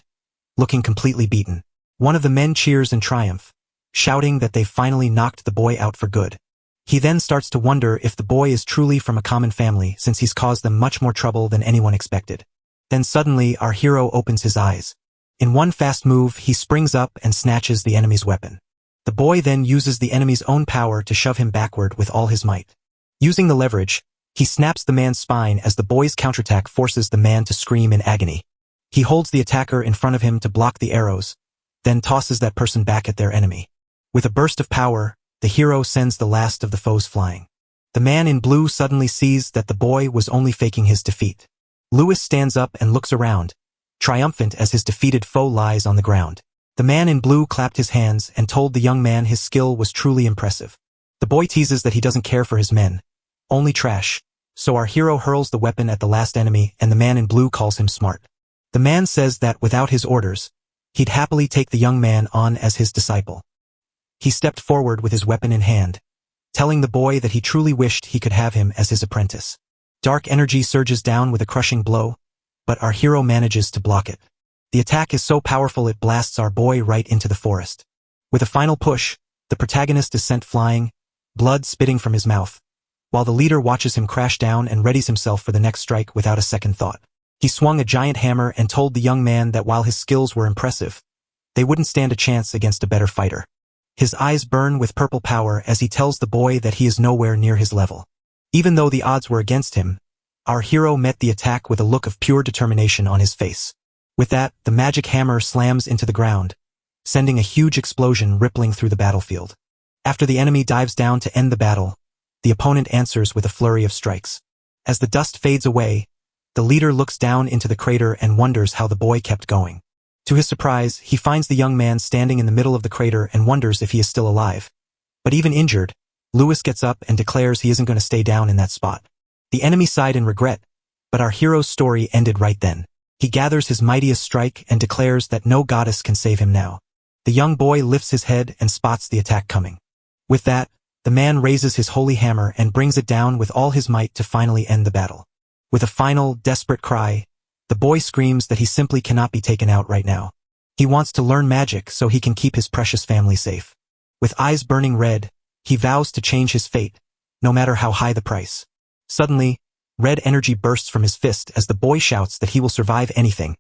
looking completely beaten. One of the men cheers in triumph, shouting that they've finally knocked the boy out for good. He then starts to wonder if the boy is truly from a common family since he's caused them much more trouble than anyone expected. Then suddenly our hero opens his eyes. In one fast move, he springs up and snatches the enemy's weapon. The boy then uses the enemy's own power to shove him backward with all his might. Using the leverage, he snaps the man's spine as the boy's counterattack forces the man to scream in agony. He holds the attacker in front of him to block the arrows, then tosses that person back at their enemy. With a burst of power, the hero sends the last of the foes flying. The man in blue suddenly sees that the boy was only faking his defeat. Lewis stands up and looks around, triumphant as his defeated foe lies on the ground. The man in blue clapped his hands and told the young man his skill was truly impressive. The boy teases that he doesn't care for his men, only trash, so our hero hurls the weapon at the last enemy and the man in blue calls him smart. The man says that without his orders, he'd happily take the young man on as his disciple. He stepped forward with his weapon in hand, telling the boy that he truly wished he could have him as his apprentice. Dark energy surges down with a crushing blow, but our hero manages to block it. The attack is so powerful it blasts our boy right into the forest. With a final push, the protagonist is sent flying, blood spitting from his mouth, while the leader watches him crash down and readies himself for the next strike without a second thought. He swung a giant hammer and told the young man that while his skills were impressive, they wouldn't stand a chance against a better fighter. His eyes burn with purple power as he tells the boy that he is nowhere near his level. Even though the odds were against him, our hero met the attack with a look of pure determination on his face. With that, the magic hammer slams into the ground, sending a huge explosion rippling through the battlefield. After the enemy dives down to end the battle, the opponent answers with a flurry of strikes. As the dust fades away, the leader looks down into the crater and wonders how the boy kept going. To his surprise, he finds the young man standing in the middle of the crater and wonders if he is still alive. But even injured, Lewis gets up and declares he isn't going to stay down in that spot. The enemy sighed in regret, but our hero's story ended right then. He gathers his mightiest strike and declares that no goddess can save him now. The young boy lifts his head and spots the attack coming. With that, the man raises his holy hammer and brings it down with all his might to finally end the battle. With a final, desperate cry, the boy screams that he simply cannot be taken out right now. He wants to learn magic so he can keep his precious family safe. With eyes burning red, he vows to change his fate, no matter how high the price. Suddenly, red energy bursts from his fist as the boy shouts that he will survive anything,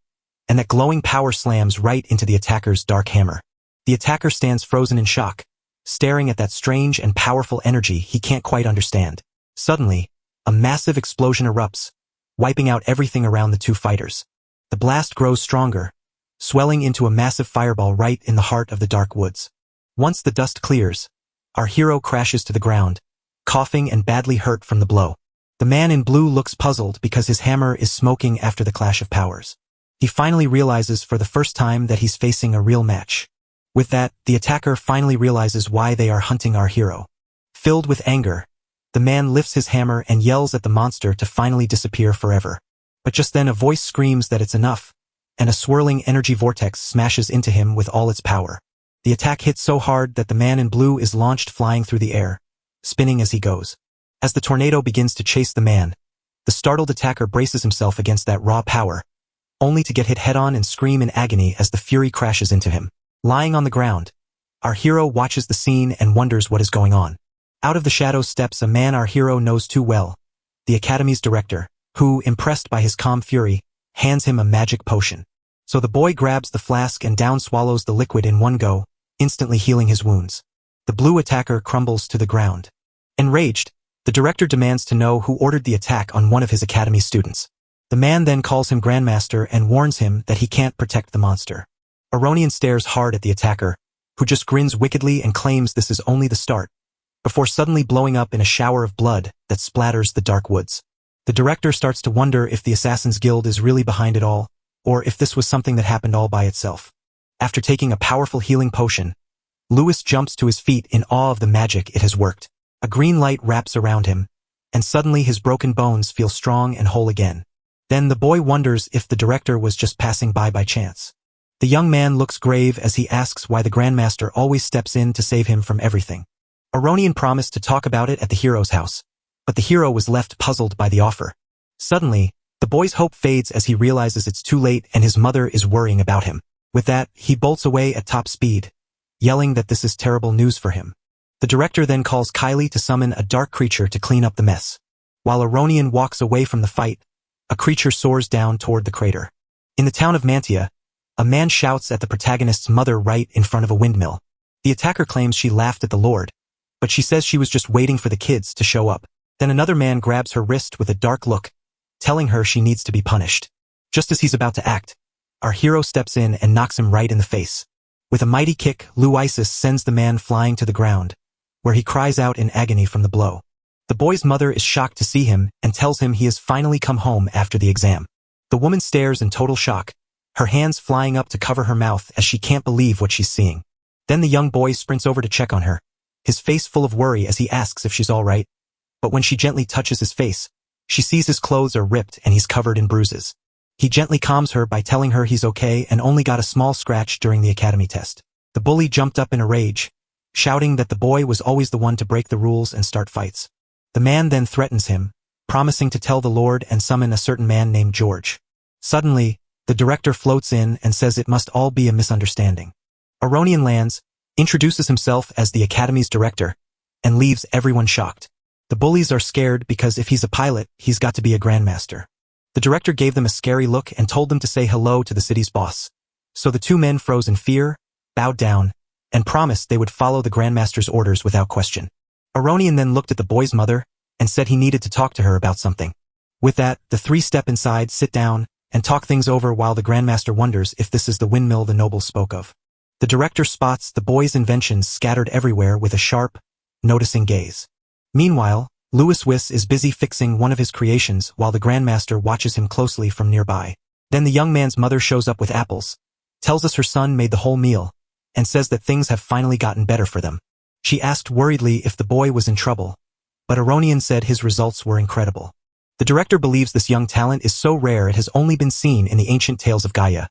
and that glowing power slams right into the attacker's dark hammer. The attacker stands frozen in shock, staring at that strange and powerful energy he can't quite understand. Suddenly, a massive explosion erupts, wiping out everything around the two fighters. The blast grows stronger, swelling into a massive fireball right in the heart of the dark woods. Once the dust clears, our hero crashes to the ground, coughing and badly hurt from the blow. The man in blue looks puzzled because his hammer is smoking after the clash of powers. He finally realizes for the first time that he's facing a real match. With that, the attacker finally realizes why they are hunting our hero. Filled with anger, the man lifts his hammer and yells at the monster to finally disappear forever. But just then a voice screams that it's enough, and a swirling energy vortex smashes into him with all its power. The attack hits so hard that the man in blue is launched flying through the air, spinning as he goes. As the tornado begins to chase the man, the startled attacker braces himself against that raw power, only to get hit head-on and scream in agony as the fury crashes into him. Lying on the ground, our hero watches the scene and wonders what is going on. Out of the shadows steps a man our hero knows too well, the Academy's director, who, impressed by his calm fury, hands him a magic potion. So the boy grabs the flask and down swallows the liquid in one go, instantly healing his wounds. The blue attacker crumbles to the ground. Enraged, the director demands to know who ordered the attack on one of his Academy students. The man then calls him Grandmaster and warns him that he can't protect the monster. Aronian stares hard at the attacker, who just grins wickedly and claims this is only the start, before suddenly blowing up in a shower of blood that splatters the dark woods. The director starts to wonder if the Assassin's Guild is really behind it all, or if this was something that happened all by itself. After taking a powerful healing potion, Lewis jumps to his feet in awe of the magic it has worked. A green light wraps around him, and suddenly his broken bones feel strong and whole again. Then the boy wonders if the director was just passing by chance. The young man looks grave as he asks why the Grandmaster always steps in to save him from everything. Aronian promised to talk about it at the hero's house, but the hero was left puzzled by the offer. Suddenly, the boy's hope fades as he realizes it's too late and his mother is worrying about him. With that, he bolts away at top speed, yelling that this is terrible news for him. The director then calls Kylie to summon a dark creature to clean up the mess. While Aronian walks away from the fight, a creature soars down toward the crater. In the town of Mantia, a man shouts at the protagonist's mother right in front of a windmill. The attacker claims she laughed at the Lord, but she says she was just waiting for the kids to show up. Then another man grabs her wrist with a dark look, telling her she needs to be punished. Just as he's about to act, our hero steps in and knocks him right in the face. With a mighty kick, Luisis sends the man flying to the ground, where he cries out in agony from the blow. The boy's mother is shocked to see him and tells him he has finally come home after the exam. The woman stares in total shock, her hands flying up to cover her mouth as she can't believe what she's seeing. Then the young boy sprints over to check on her, his face full of worry as he asks if she's all right. But when she gently touches his face, she sees his clothes are ripped and he's covered in bruises. He gently calms her by telling her he's okay and only got a small scratch during the academy test. The bully jumped up in a rage, shouting that the boy was always the one to break the rules and start fights. The man then threatens him, promising to tell the Lord and summon a certain man named George. Suddenly, the director floats in and says it must all be a misunderstanding. Aronian lands, introduces himself as the academy's director, and leaves everyone shocked. The bullies are scared because if he's a pilot, he's got to be a grandmaster. The director gave them a scary look and told them to say hello to the city's boss. So the two men froze in fear, bowed down, and promised they would follow the grandmaster's orders without question. Aronian then looked at the boy's mother and said he needed to talk to her about something. With that, the three step inside, sit down, and talk things over while the grandmaster wonders if this is the windmill the noble spoke of. The director spots the boy's inventions scattered everywhere with a sharp, noticing gaze. Meanwhile, Louis Wiss is busy fixing one of his creations while the grandmaster watches him closely from nearby. Then the young man's mother shows up with apples, tells us her son made the whole meal, and says that things have finally gotten better for them. She asked worriedly if the boy was in trouble, but Aronian said his results were incredible. The director believes this young talent is so rare it has only been seen in the ancient tales of Gaia,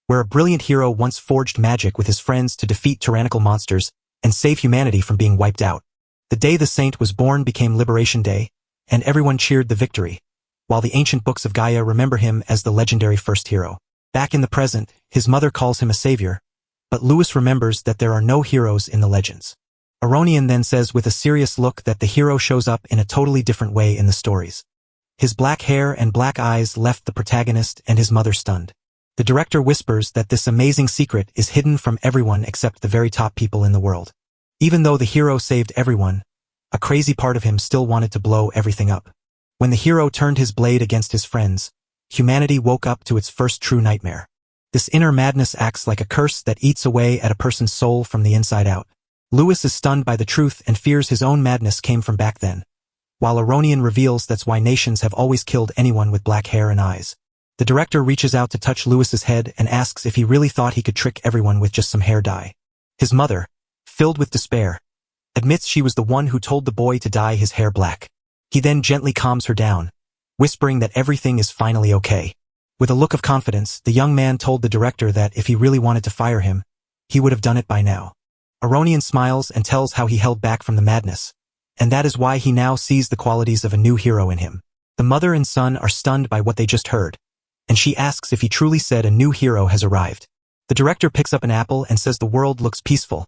where a brilliant hero once forged magic with his friends to defeat tyrannical monsters and save humanity from being wiped out. The day the saint was born became Liberation Day, and everyone cheered the victory, while the ancient books of Gaia remember him as the legendary first hero. Back in the present, his mother calls him a savior, but Louis remembers that there are no heroes in the legends. Aronian then says with a serious look that the hero shows up in a totally different way in the stories. His black hair and black eyes left the protagonist and his mother stunned. The director whispers that this amazing secret is hidden from everyone except the very top people in the world. Even though the hero saved everyone, a crazy part of him still wanted to blow everything up. When the hero turned his blade against his friends, humanity woke up to its first true nightmare. This inner madness acts like a curse that eats away at a person's soul from the inside out. Louis is stunned by the truth and fears his own madness came from back then, while Aronian reveals that's why nations have always killed anyone with black hair and eyes. The director reaches out to touch Louis's head and asks if he really thought he could trick everyone with just some hair dye. His mother, filled with despair, admits she was the one who told the boy to dye his hair black. He then gently calms her down, whispering that everything is finally okay. With a look of confidence, the young man told the director that if he really wanted to fire him, he would have done it by now. Aronian smiles and tells how he held back from the madness, and that is why he now sees the qualities of a new hero in him. The mother and son are stunned by what they just heard, and she asks if he truly said a new hero has arrived. The director picks up an apple and says the world looks peaceful,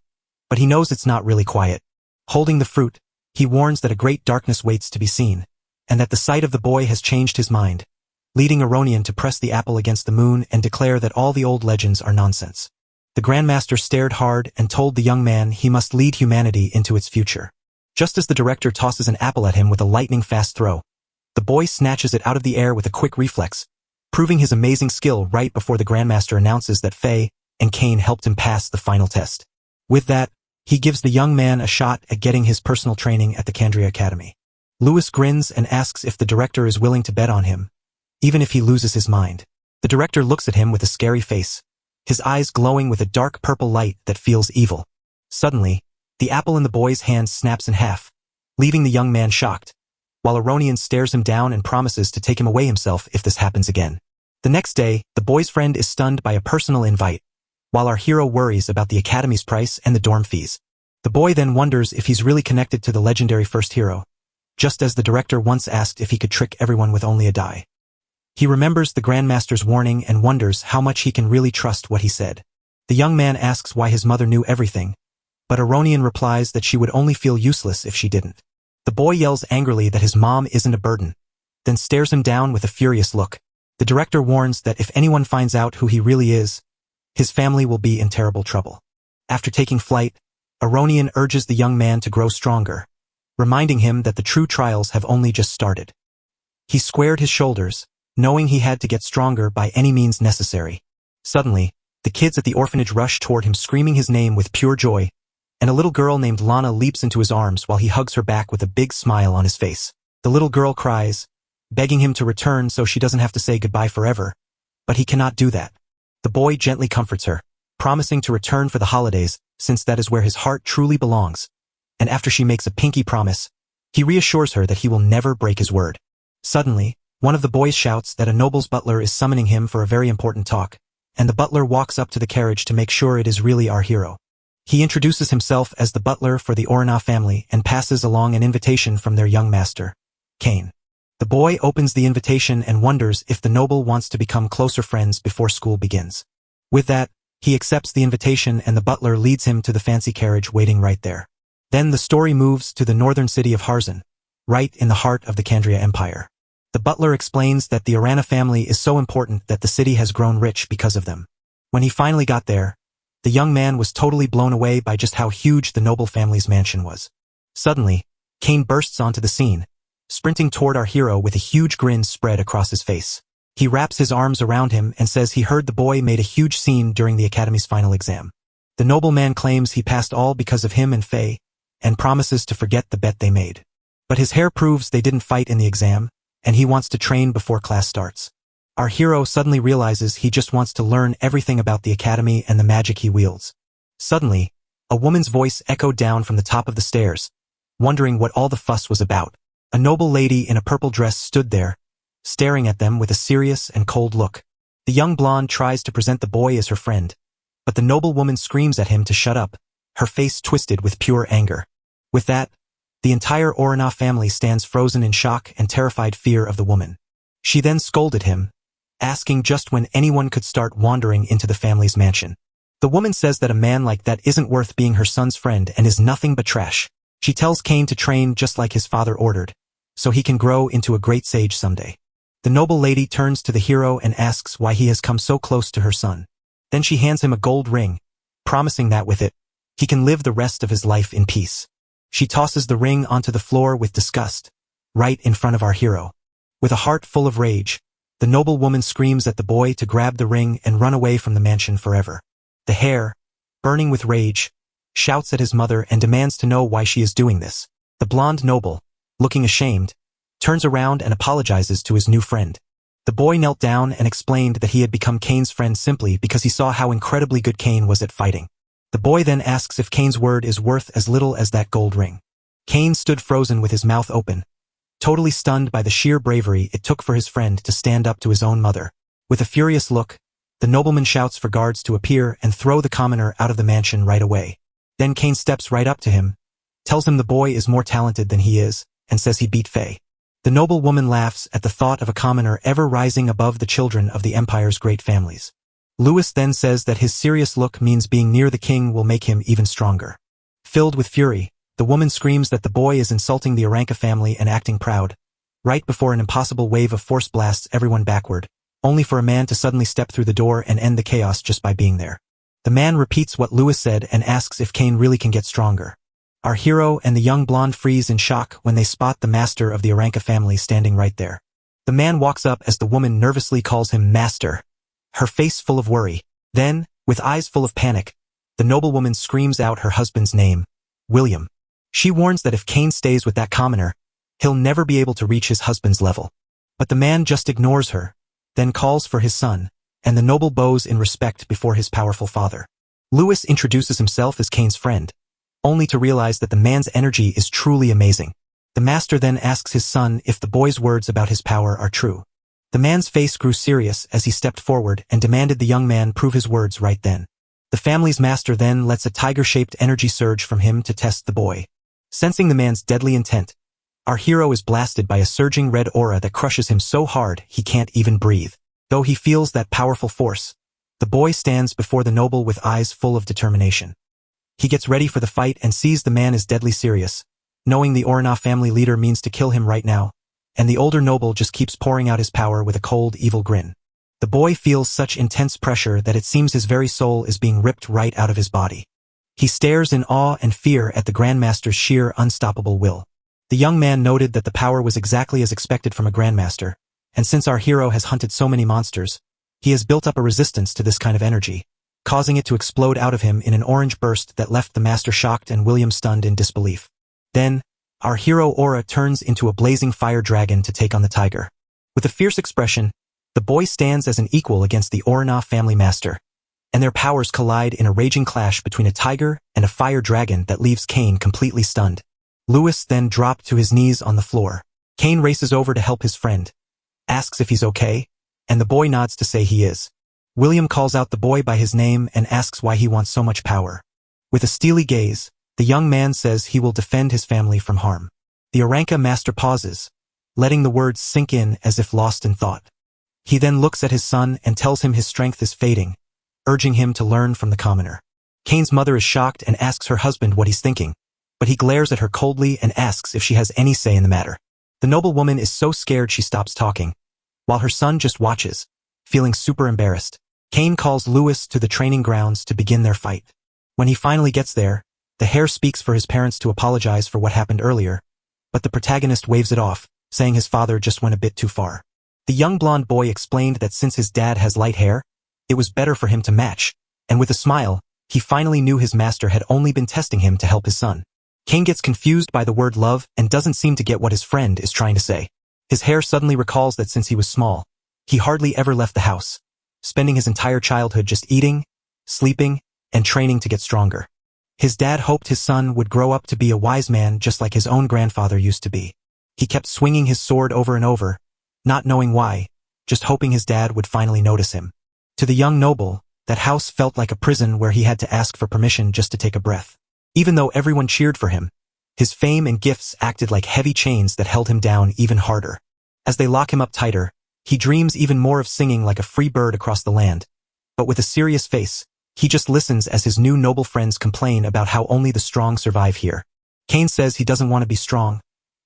but he knows it's not really quiet. Holding the fruit, he warns that a great darkness waits to be seen, and that the sight of the boy has changed his mind, leading Aronian to press the apple against the moon and declare that all the old legends are nonsense. The Grandmaster stared hard and told the young man he must lead humanity into its future. Just as the director tosses an apple at him with a lightning-fast throw, the boy snatches it out of the air with a quick reflex, proving his amazing skill right before the Grandmaster announces that Faye and Kane helped him pass the final test. With that, he gives the young man a shot at getting his personal training at the Candria Academy. Louis grins and asks if the director is willing to bet on him, even if he loses his mind. The director looks at him with a scary face, his eyes glowing with a dark purple light that feels evil. Suddenly, the apple in the boy's hand snaps in half, leaving the young man shocked, while Aronian stares him down and promises to take him away himself if this happens again. The next day, the boy's friend is stunned by a personal invite, while our hero worries about the academy's price and the dorm fees. The boy then wonders if he's really connected to the legendary first hero, just as the director once asked if he could trick everyone with only a die. He remembers the Grandmaster's warning and wonders how much he can really trust what he said. The young man asks why his mother knew everything, but Aronian replies that she would only feel useless if she didn't. The boy yells angrily that his mom isn't a burden, then stares him down with a furious look. The director warns that if anyone finds out who he really is, his family will be in terrible trouble. After taking flight, Aronian urges the young man to grow stronger, reminding him that the true trials have only just started. He squared his shoulders, knowing he had to get stronger by any means necessary. Suddenly, the kids at the orphanage rush toward him screaming his name with pure joy, and a little girl named Lana leaps into his arms while he hugs her back with a big smile on his face. The little girl cries, begging him to return so she doesn't have to say goodbye forever, but he cannot do that. The boy gently comforts her, promising to return for the holidays, since that is where his heart truly belongs, and after she makes a pinky promise, he reassures her that he will never break his word. Suddenly, one of the boys shouts that a noble's butler is summoning him for a very important talk, and the butler walks up to the carriage to make sure it is really our hero. He introduces himself as the butler for the Orana family and passes along an invitation from their young master, Kane. The boy opens the invitation and wonders if the noble wants to become closer friends before school begins. With that, he accepts the invitation and the butler leads him to the fancy carriage waiting right there. Then the story moves to the northern city of Harzan, right in the heart of the Kandria Empire. The butler explains that the Orana family is so important that the city has grown rich because of them. When he finally got there, the young man was totally blown away by just how huge the noble family's mansion was. Suddenly, Kane bursts onto the scene, sprinting toward our hero with a huge grin spread across his face. He wraps his arms around him and says he heard the boy made a huge scene during the academy's final exam. The nobleman claims he passed all because of him and Faye, and promises to forget the bet they made. But his hair proves they didn't fight in the exam, and he wants to train before class starts. Our hero suddenly realizes he just wants to learn everything about the academy and the magic he wields. Suddenly, a woman's voice echoed down from the top of the stairs, wondering what all the fuss was about. A noble lady in a purple dress stood there, staring at them with a serious and cold look. The young blonde tries to present the boy as her friend, but the noble woman screams at him to shut up, her face twisted with pure anger. With that, the entire Orana family stands frozen in shock and terrified fear of the woman. She then scolded him, asking just when anyone could start wandering into the family's mansion. The woman says that a man like that isn't worth being her son's friend and is nothing but trash. She tells Kane to train just like his father ordered, so he can grow into a great sage someday. The noble lady turns to the hero and asks why he has come so close to her son. Then she hands him a gold ring, promising that with it, he can live the rest of his life in peace. She tosses the ring onto the floor with disgust, right in front of our hero. With a heart full of rage, the noble woman screams at the boy to grab the ring and run away from the mansion forever. The hare, burning with rage, shouts at his mother and demands to know why she is doing this. The blonde noble, looking ashamed, turns around and apologizes to his new friend. The boy knelt down and explained that he had become Kane's friend simply because he saw how incredibly good Kane was at fighting. The boy then asks if Kane's word is worth as little as that gold ring. Kane stood frozen with his mouth open, totally stunned by the sheer bravery it took for his friend to stand up to his own mother. With a furious look, the nobleman shouts for guards to appear and throw the commoner out of the mansion right away. Then Kane steps right up to him, tells him the boy is more talented than he is, and says he beat Faye. The noble woman laughs at the thought of a commoner ever rising above the children of the Empire's great families. Lewis then says that his serious look means being near the king will make him even stronger. Filled with fury, the woman screams that the boy is insulting the Aranka family and acting proud, right before an impossible wave of force blasts everyone backward, only for a man to suddenly step through the door and end the chaos just by being there. The man repeats what Lewis said and asks if Kane really can get stronger. Our hero and the young blonde freeze in shock when they spot the master of the Aranka family standing right there. The man walks up as the woman nervously calls him master, her face full of worry. Then, with eyes full of panic, the noblewoman screams out her husband's name, William. She warns that if Kane stays with that commoner, he'll never be able to reach his husband's level. But the man just ignores her, then calls for his son, and the noble bows in respect before his powerful father. Lewis introduces himself as Kane's friend, only to realize that the man's energy is truly amazing. The master then asks his son if the boy's words about his power are true. The man's face grew serious as he stepped forward and demanded the young man prove his words right then. The family's master then lets a tiger-shaped energy surge from him to test the boy. Sensing the man's deadly intent, our hero is blasted by a surging red aura that crushes him so hard he can't even breathe. Though he feels that powerful force, the boy stands before the noble with eyes full of determination. He gets ready for the fight and sees the man is deadly serious, knowing the Orna family leader means to kill him right now, and the older noble just keeps pouring out his power with a cold, evil grin. The boy feels such intense pressure that it seems his very soul is being ripped right out of his body. He stares in awe and fear at the Grandmaster's sheer, unstoppable will. The young man noted that the power was exactly as expected from a Grandmaster, and since our hero has hunted so many monsters, he has built up a resistance to this kind of energy, causing it to explode out of him in an orange burst that left the master shocked and William stunned in disbelief. Then, our hero Aura turns into a blazing fire dragon to take on the tiger. With a fierce expression, the boy stands as an equal against the Orna family master, and their powers collide in a raging clash between a tiger and a fire dragon that leaves Kane completely stunned. Lewis then dropped to his knees on the floor. Kane races over to help his friend, asks if he's okay, and the boy nods to say he is. William calls out the boy by his name and asks why he wants so much power. With a steely gaze, the young man says he will defend his family from harm. The Aranka master pauses, letting the words sink in as if lost in thought. He then looks at his son and tells him his strength is fading, urging him to learn from the commoner. Kane's mother is shocked and asks her husband what he's thinking, but he glares at her coldly and asks if she has any say in the matter. The noble woman is so scared she stops talking, while her son just watches, feeling super embarrassed. Kane calls Lewis to the training grounds to begin their fight. When he finally gets there, the hare speaks for his parents to apologize for what happened earlier, but the protagonist waves it off, saying his father just went a bit too far. The young blonde boy explained that since his dad has light hair, it was better for him to match, and with a smile, he finally knew his master had only been testing him to help his son. Kane gets confused by the word love and doesn't seem to get what his friend is trying to say. His hair suddenly recalls that since he was small, he hardly ever left the house, spending his entire childhood just eating, sleeping, and training to get stronger. His dad hoped his son would grow up to be a wise man just like his own grandfather used to be. He kept swinging his sword over and over, not knowing why, just hoping his dad would finally notice him. To the young noble, that house felt like a prison where he had to ask for permission just to take a breath. Even though everyone cheered for him, his fame and gifts acted like heavy chains that held him down even harder. As they lock him up tighter, he dreams even more of singing like a free bird across the land. But with a serious face, he just listens as his new noble friends complain about how only the strong survive here. Kane says he doesn't want to be strong,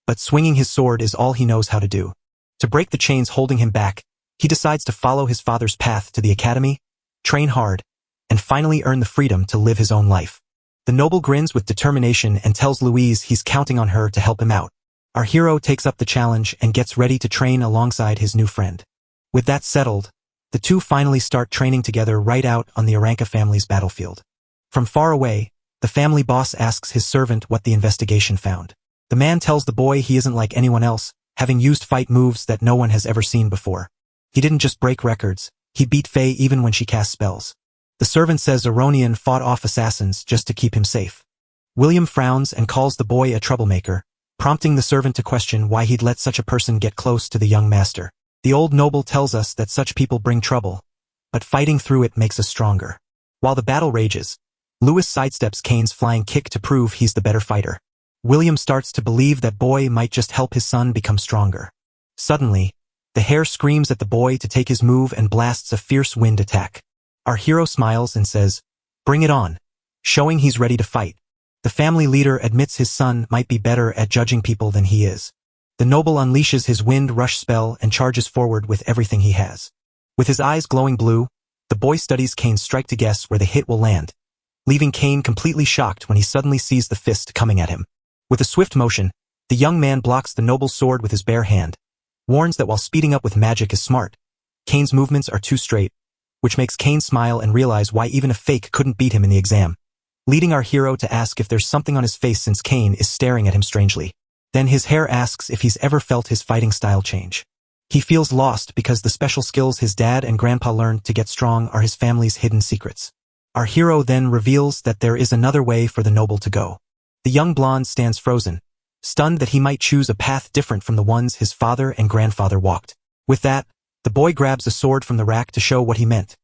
but swinging his sword is all he knows how to do. To break the chains holding him back, he decides to follow his father's path to the academy, train hard, and finally earn the freedom to live his own life. The noble grins with determination and tells Louise he's counting on her to help him out. Our hero takes up the challenge and gets ready to train alongside his new friend. With that settled, the two finally start training together right out on the Aranka family's battlefield. From far away, the family boss asks his servant what the investigation found. The man tells the boy he isn't like anyone else, having used fight moves that no one has ever seen before. He didn't just break records, he beat Faye even when she cast spells. The servant says Aronian fought off assassins just to keep him safe. William frowns and calls the boy a troublemaker, prompting the servant to question why he'd let such a person get close to the young master. The old noble tells us that such people bring trouble, but fighting through it makes us stronger. While the battle rages, Lewis sidesteps Kane's flying kick to prove he's the better fighter. William starts to believe that boy might just help his son become stronger. Suddenly, the hare screams at the boy to take his move and blasts a fierce wind attack. Our hero smiles and says, "Bring it on," showing he's ready to fight. The family leader admits his son might be better at judging people than he is. The noble unleashes his wind rush spell and charges forward with everything he has. With his eyes glowing blue, the boy studies Kane's strike to guess where the hit will land, leaving Kane completely shocked when he suddenly sees the fist coming at him. With a swift motion, the young man blocks the noble's sword with his bare hand, warns that while speeding up with magic is smart, Kane's movements are too straight, which makes Kane smile and realize why even a fake couldn't beat him in the exam, leading our hero to ask if there's something on his face since Kane is staring at him strangely. Then his hair asks if he's ever felt his fighting style change. He feels lost because the special skills his dad and grandpa learned to get strong are his family's hidden secrets. Our hero then reveals that there is another way for the noble to go. The young blonde stands frozen, stunned that he might choose a path different from the ones his father and grandfather walked. With that, the boy grabs a sword from the rack to show what he meant,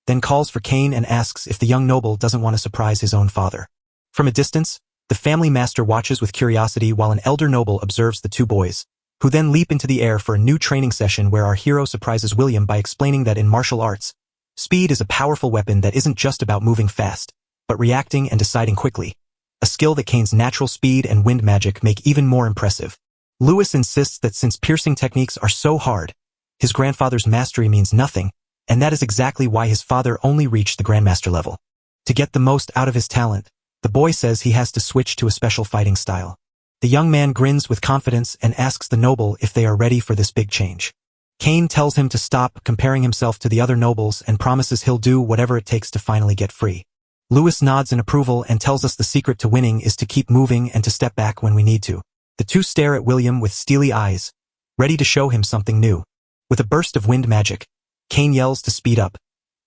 then calls for Cain and asks if the young noble doesn't want to surprise his own father. From a distance, the family master watches with curiosity while an elder noble observes the two boys, who then leap into the air for a new training session where our hero surprises William by explaining that in martial arts, speed is a powerful weapon that isn't just about moving fast, but reacting and deciding quickly, a skill that Cain's natural speed and wind magic make even more impressive. Lewis insists that since piercing techniques are so hard, his grandfather's mastery means nothing, and that is exactly why his father only reached the grandmaster level. To get the most out of his talent, the boy says he has to switch to a special fighting style. The young man grins with confidence and asks the noble if they are ready for this big change. Cain tells him to stop comparing himself to the other nobles and promises he'll do whatever it takes to finally get free. Lewis nods in approval and tells us the secret to winning is to keep moving and to step back when we need to. The two stare at William with steely eyes, ready to show him something new. With a burst of wind magic, Cain yells to speed up,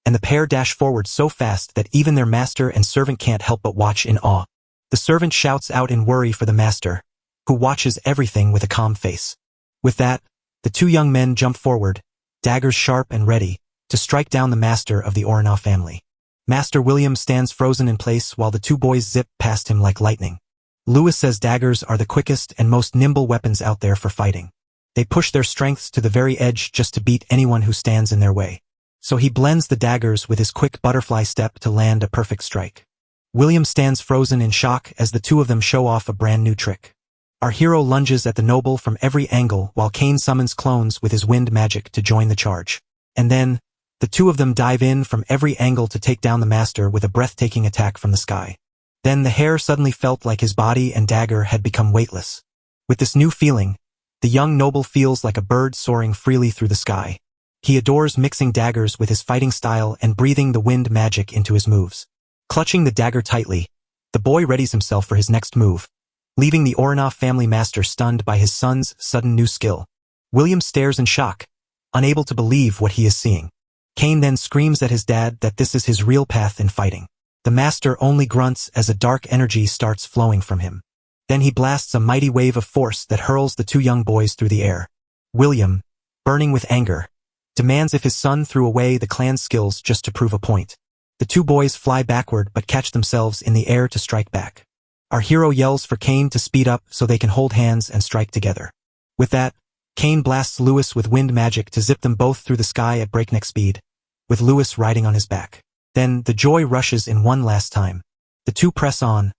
and the pair dash forward so fast that even their master and servant can't help but watch in awe. The servant shouts out in worry for the master, who watches everything with a calm face. With that, the two young men jump forward, daggers sharp and ready, to strike down the master of the Oranov family. Master William stands frozen in place while the two boys zip past him like lightning. Lewis says daggers are the quickest and most nimble weapons out there for fighting. They push their strengths to the very edge just to beat anyone who stands in their way. So he blends the daggers with his quick butterfly step to land a perfect strike. William stands frozen in shock as the two of them show off a brand new trick. Our hero lunges at the noble from every angle while Cain summons clones with his wind magic to join the charge. And then, the two of them dive in from every angle to take down the master with a breathtaking attack from the sky. Then the hare suddenly felt like his body and dagger had become weightless. With this new feeling, the young noble feels like a bird soaring freely through the sky. He adores mixing daggers with his fighting style and breathing the wind magic into his moves. Clutching the dagger tightly, the boy readies himself for his next move, leaving the Oranov family master stunned by his son's sudden new skill. William stares in shock, unable to believe what he is seeing. Cain then screams at his dad that this is his real path in fighting. The master only grunts as a dark energy starts flowing from him. Then he blasts a mighty wave of force that hurls the two young boys through the air. William, burning with anger, demands if his son threw away the clan's skills just to prove a point. The two boys fly backward but catch themselves in the air to strike back. Our hero yells for Cain to speed up so they can hold hands and strike together. With that, Cain blasts Lewis with wind magic to zip them both through the sky at breakneck speed, with Lewis riding on his back. Then the joy rushes in one last time. The two press on,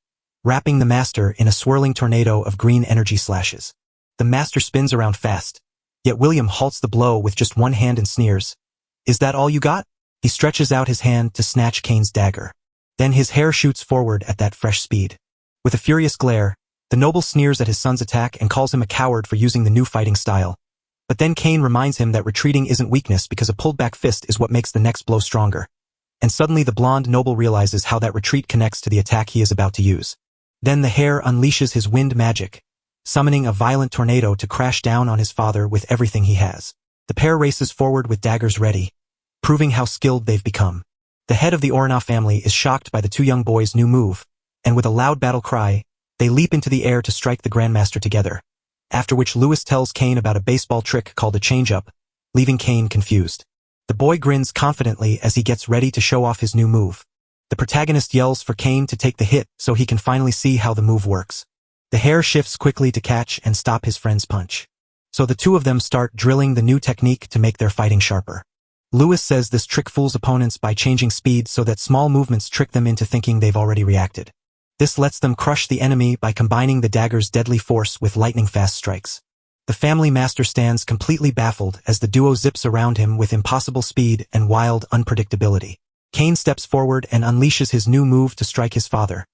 wrapping the master in a swirling tornado of green energy slashes. The master spins around fast, yet William halts the blow with just one hand and sneers. "Is that all you got?" He stretches out his hand to snatch Cain's dagger. Then his hair shoots forward at that fresh speed. With a furious glare, the noble sneers at his son's attack and calls him a coward for using the new fighting style. But then Cain reminds him that retreating isn't weakness because a pulled-back fist is what makes the next blow stronger. And suddenly the blonde noble realizes how that retreat connects to the attack he is about to use. Then the hare unleashes his wind magic, summoning a violent tornado to crash down on his father with everything he has. The pair races forward with daggers ready, proving how skilled they've become. The head of the Oranov family is shocked by the two young boys' new move, and with a loud battle cry, they leap into the air to strike the Grandmaster together, after which Lewis tells Cain about a baseball trick called a change-up, leaving Cain confused. The boy grins confidently as he gets ready to show off his new move. The protagonist yells for Cain to take the hit so he can finally see how the move works. The hare shifts quickly to catch and stop his friend's punch. So the two of them start drilling the new technique to make their fighting sharper. Lewis says this trick fools opponents by changing speed so that small movements trick them into thinking they've already reacted. This lets them crush the enemy by combining the dagger's deadly force with lightning-fast strikes. The family master stands completely baffled as the duo zips around him with impossible speed and wild unpredictability. Cain steps forward and unleashes his new move to strike his father,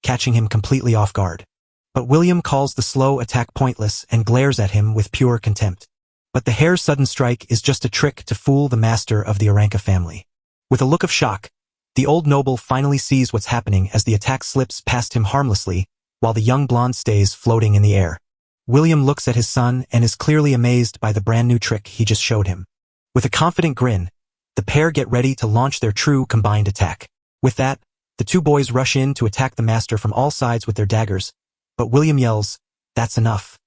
catching him completely off guard. But William calls the slow attack pointless and glares at him with pure contempt. But the hare's sudden strike is just a trick to fool the master of the Aranka family. With a look of shock, the old noble finally sees what's happening as the attack slips past him harmlessly, while the young blonde stays floating in the air. William looks at his son and is clearly amazed by the brand new trick he just showed him. With a confident grin, the pair get ready to launch their true combined attack. With that, the two boys rush in to attack the master from all sides with their daggers, but William yells, "That's enough,"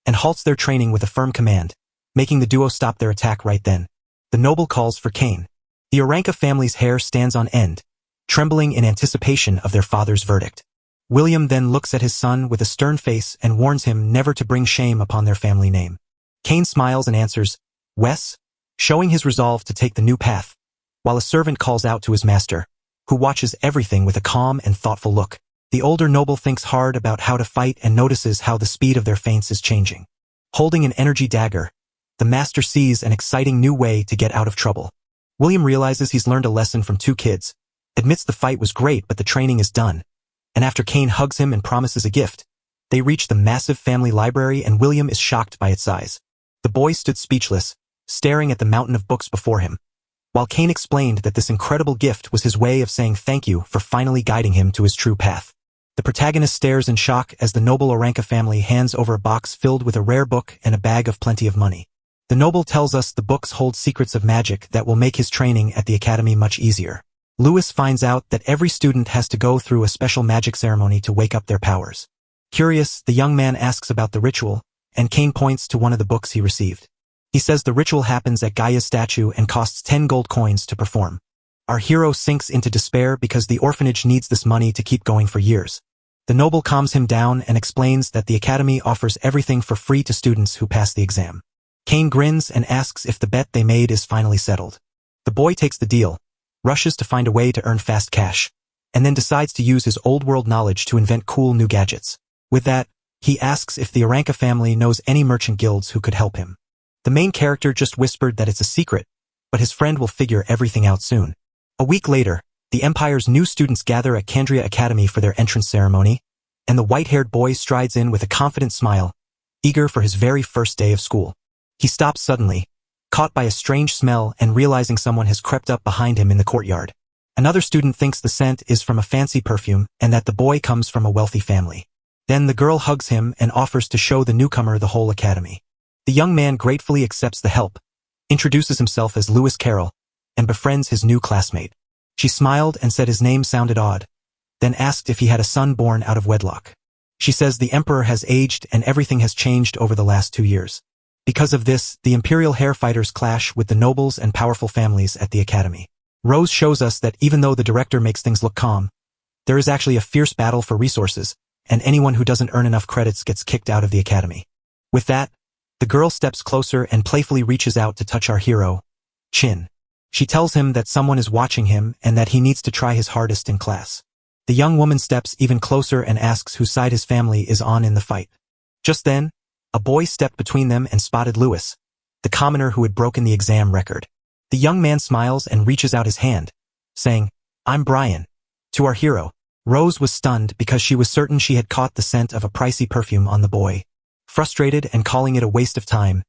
and halts their training with a firm command, making the duo stop their attack right then. The noble calls for Cain. The Aranka family's hair stands on end, trembling in anticipation of their father's verdict. William then looks at his son with a stern face and warns him never to bring shame upon their family name. Kane smiles and answers, "Wes," showing his resolve to take the new path, while a servant calls out to his master, who watches everything with a calm and thoughtful look. The older noble thinks hard about how to fight and notices how the speed of their feints is changing. Holding an energy dagger, the master sees an exciting new way to get out of trouble. William realizes he's learned a lesson from two kids, admits the fight was great but the training is done, and after Kane hugs him and promises a gift, they reach the massive family library and William is shocked by its size. The boy stood speechless, staring at the mountain of books before him, while Kane explained that this incredible gift was his way of saying thank you for finally guiding him to his true path. The protagonist stares in shock as the noble Aranka family hands over a box filled with a rare book and a bag of plenty of money. The noble tells us the books hold secrets of magic that will make his training at the academy much easier. Lewis finds out that every student has to go through a special magic ceremony to wake up their powers. Curious, the young man asks about the ritual, and Kane points to one of the books he received. He says the ritual happens at Gaia's statue and costs 10 gold coins to perform. Our hero sinks into despair because the orphanage needs this money to keep going for years. The noble calms him down and explains that the academy offers everything for free to students who pass the exam. Kane grins and asks if the bet they made is finally settled. The boy takes the deal, rushes to find a way to earn fast cash, and then decides to use his old world knowledge to invent cool new gadgets. With that, he asks if the Aranka family knows any merchant guilds who could help him. The main character just whispered that it's a secret, but his friend will figure everything out soon. A week later, the Empire's new students gather at Candria Academy for their entrance ceremony, and the white-haired boy strides in with a confident smile, eager for his very first day of school. He stops suddenly, caught by a strange smell and realizing someone has crept up behind him in the courtyard. Another student thinks the scent is from a fancy perfume and that the boy comes from a wealthy family. Then the girl hugs him and offers to show the newcomer the whole academy. The young man gratefully accepts the help, introduces himself as Lewis Carroll, and befriends his new classmate. She smiled and said his name sounded odd, then asked if he had a son born out of wedlock. She says the emperor has aged and everything has changed over the last 2 years. Because of this, the imperial hair fighters clash with the nobles and powerful families at the academy. Rose shows us that even though the director makes things look calm, there is actually a fierce battle for resources, and anyone who doesn't earn enough credits gets kicked out of the academy. With that, the girl steps closer and playfully reaches out to touch our hero, Chin. She tells him that someone is watching him and that he needs to try his hardest in class. The young woman steps even closer and asks whose side his family is on in the fight. Just then, a boy stepped between them and spotted Lewis, the commoner who had broken the exam record. The young man smiles and reaches out his hand, saying, "I'm Brian," to our hero. Rose was stunned because she was certain she had caught the scent of a pricey perfume on the boy. Frustrated and calling it a waste of time,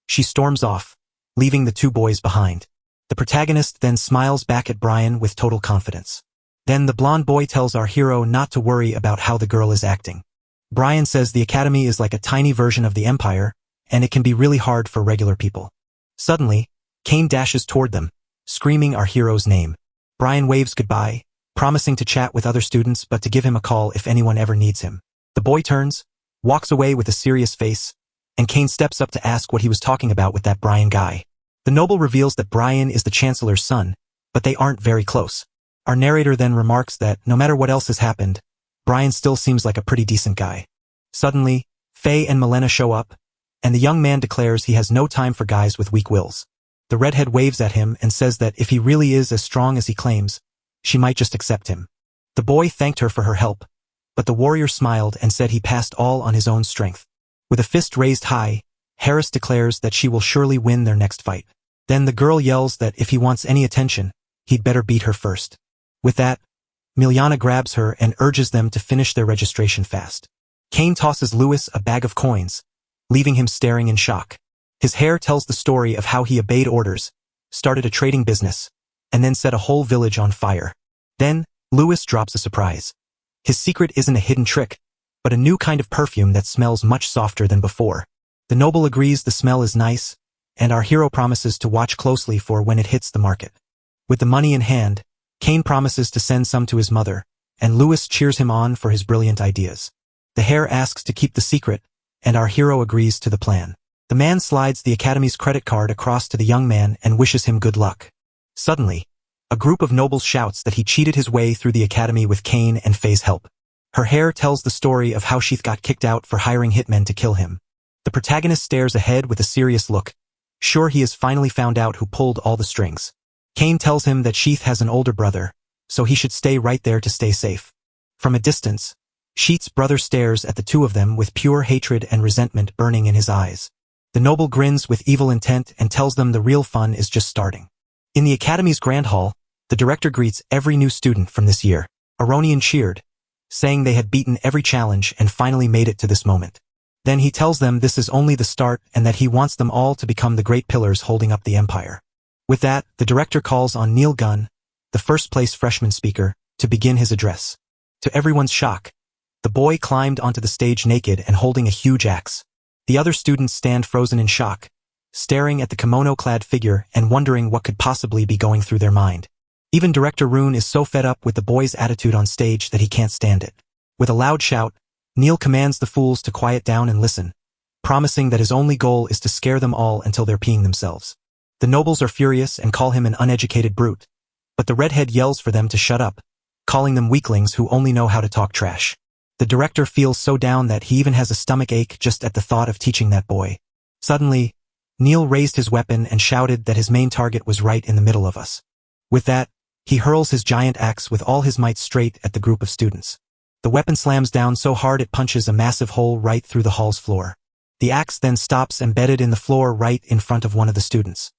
she storms off, leaving the two boys behind. The protagonist then smiles back at Brian with total confidence. Then the blonde boy tells our hero not to worry about how the girl is acting. Brian says the academy is like a tiny version of the Empire, and it can be really hard for regular people. Suddenly, Kane dashes toward them, screaming our hero's name. Brian waves goodbye, promising to chat with other students but to give him a call if anyone ever needs him. The boy turns, walks away with a serious face, and Kane steps up to ask what he was talking about with that Brian guy. The noble reveals that Brian is the Chancellor's son, but they aren't very close. Our narrator then remarks that no matter what else has happened, Brian still seems like a pretty decent guy. Suddenly, Faye and Milena show up, and the young man declares he has no time for guys with weak wills. The redhead waves at him and says that if he really is as strong as he claims, she might just accept him. The boy thanked her for her help, but the warrior smiled and said he passed all on his own strength. With a fist raised high, Harris declares that she will surely win their next fight. Then the girl yells that if he wants any attention, he'd better beat her first. With that, Miliana grabs her and urges them to finish their registration fast. Kane tosses Lewis a bag of coins, leaving him staring in shock. His hair tells the story of how he obeyed orders, started a trading business, and then set a whole village on fire. Then, Lewis drops a surprise. His secret isn't a hidden trick, but a new kind of perfume that smells much softer than before. The noble agrees the smell is nice, and our hero promises to watch closely for when it hits the market. With the money in hand, Kane promises to send some to his mother, and Lewis cheers him on for his brilliant ideas. The hare asks to keep the secret, and our hero agrees to the plan. The man slides the academy's credit card across to the young man and wishes him good luck. Suddenly, A group of nobles shouts that he cheated his way through the academy with Kane and Faye's help. Her hair tells the story of how Sheath got kicked out for hiring hitmen to kill him. The protagonist stares ahead with a serious look, sure he has finally found out who pulled all the strings. Kane tells him that Sheath has an older brother, so he should stay right there to stay safe. From a distance, Sheath's brother stares at the two of them with pure hatred and resentment burning in his eyes. The noble grins with evil intent and tells them the real fun is just starting. In the academy's grand hall, the director greets every new student from this year. Aronian cheered, saying they had beaten every challenge and finally made it to this moment. Then he tells them this is only the start and that he wants them all to become the great pillars holding up the empire. With that, the director calls on Neil Gunn, the first-place freshman speaker, to begin his address. To everyone's shock, the boy climbed onto the stage naked and holding a huge axe. The other students stand frozen in shock, staring at the kimono-clad figure and wondering what could possibly be going through their mind. Even Director Rune is so fed up with the boy's attitude on stage that he can't stand it. With a loud shout, Neil commands the fools to quiet down and listen, promising that his only goal is to scare them all until they're peeing themselves. The nobles are furious and call him an uneducated brute, but the redhead yells for them to shut up, calling them weaklings who only know how to talk trash. The director feels so down that he even has a stomach ache just at the thought of teaching that boy. Suddenly, Neil raised his weapon and shouted that his main target was right in the middle of us. With that, he hurls his giant axe with all his might straight at the group of students. The weapon slams down so hard it punches a massive hole right through the hall's floor. The axe then stops embedded in the floor right in front of one of the students.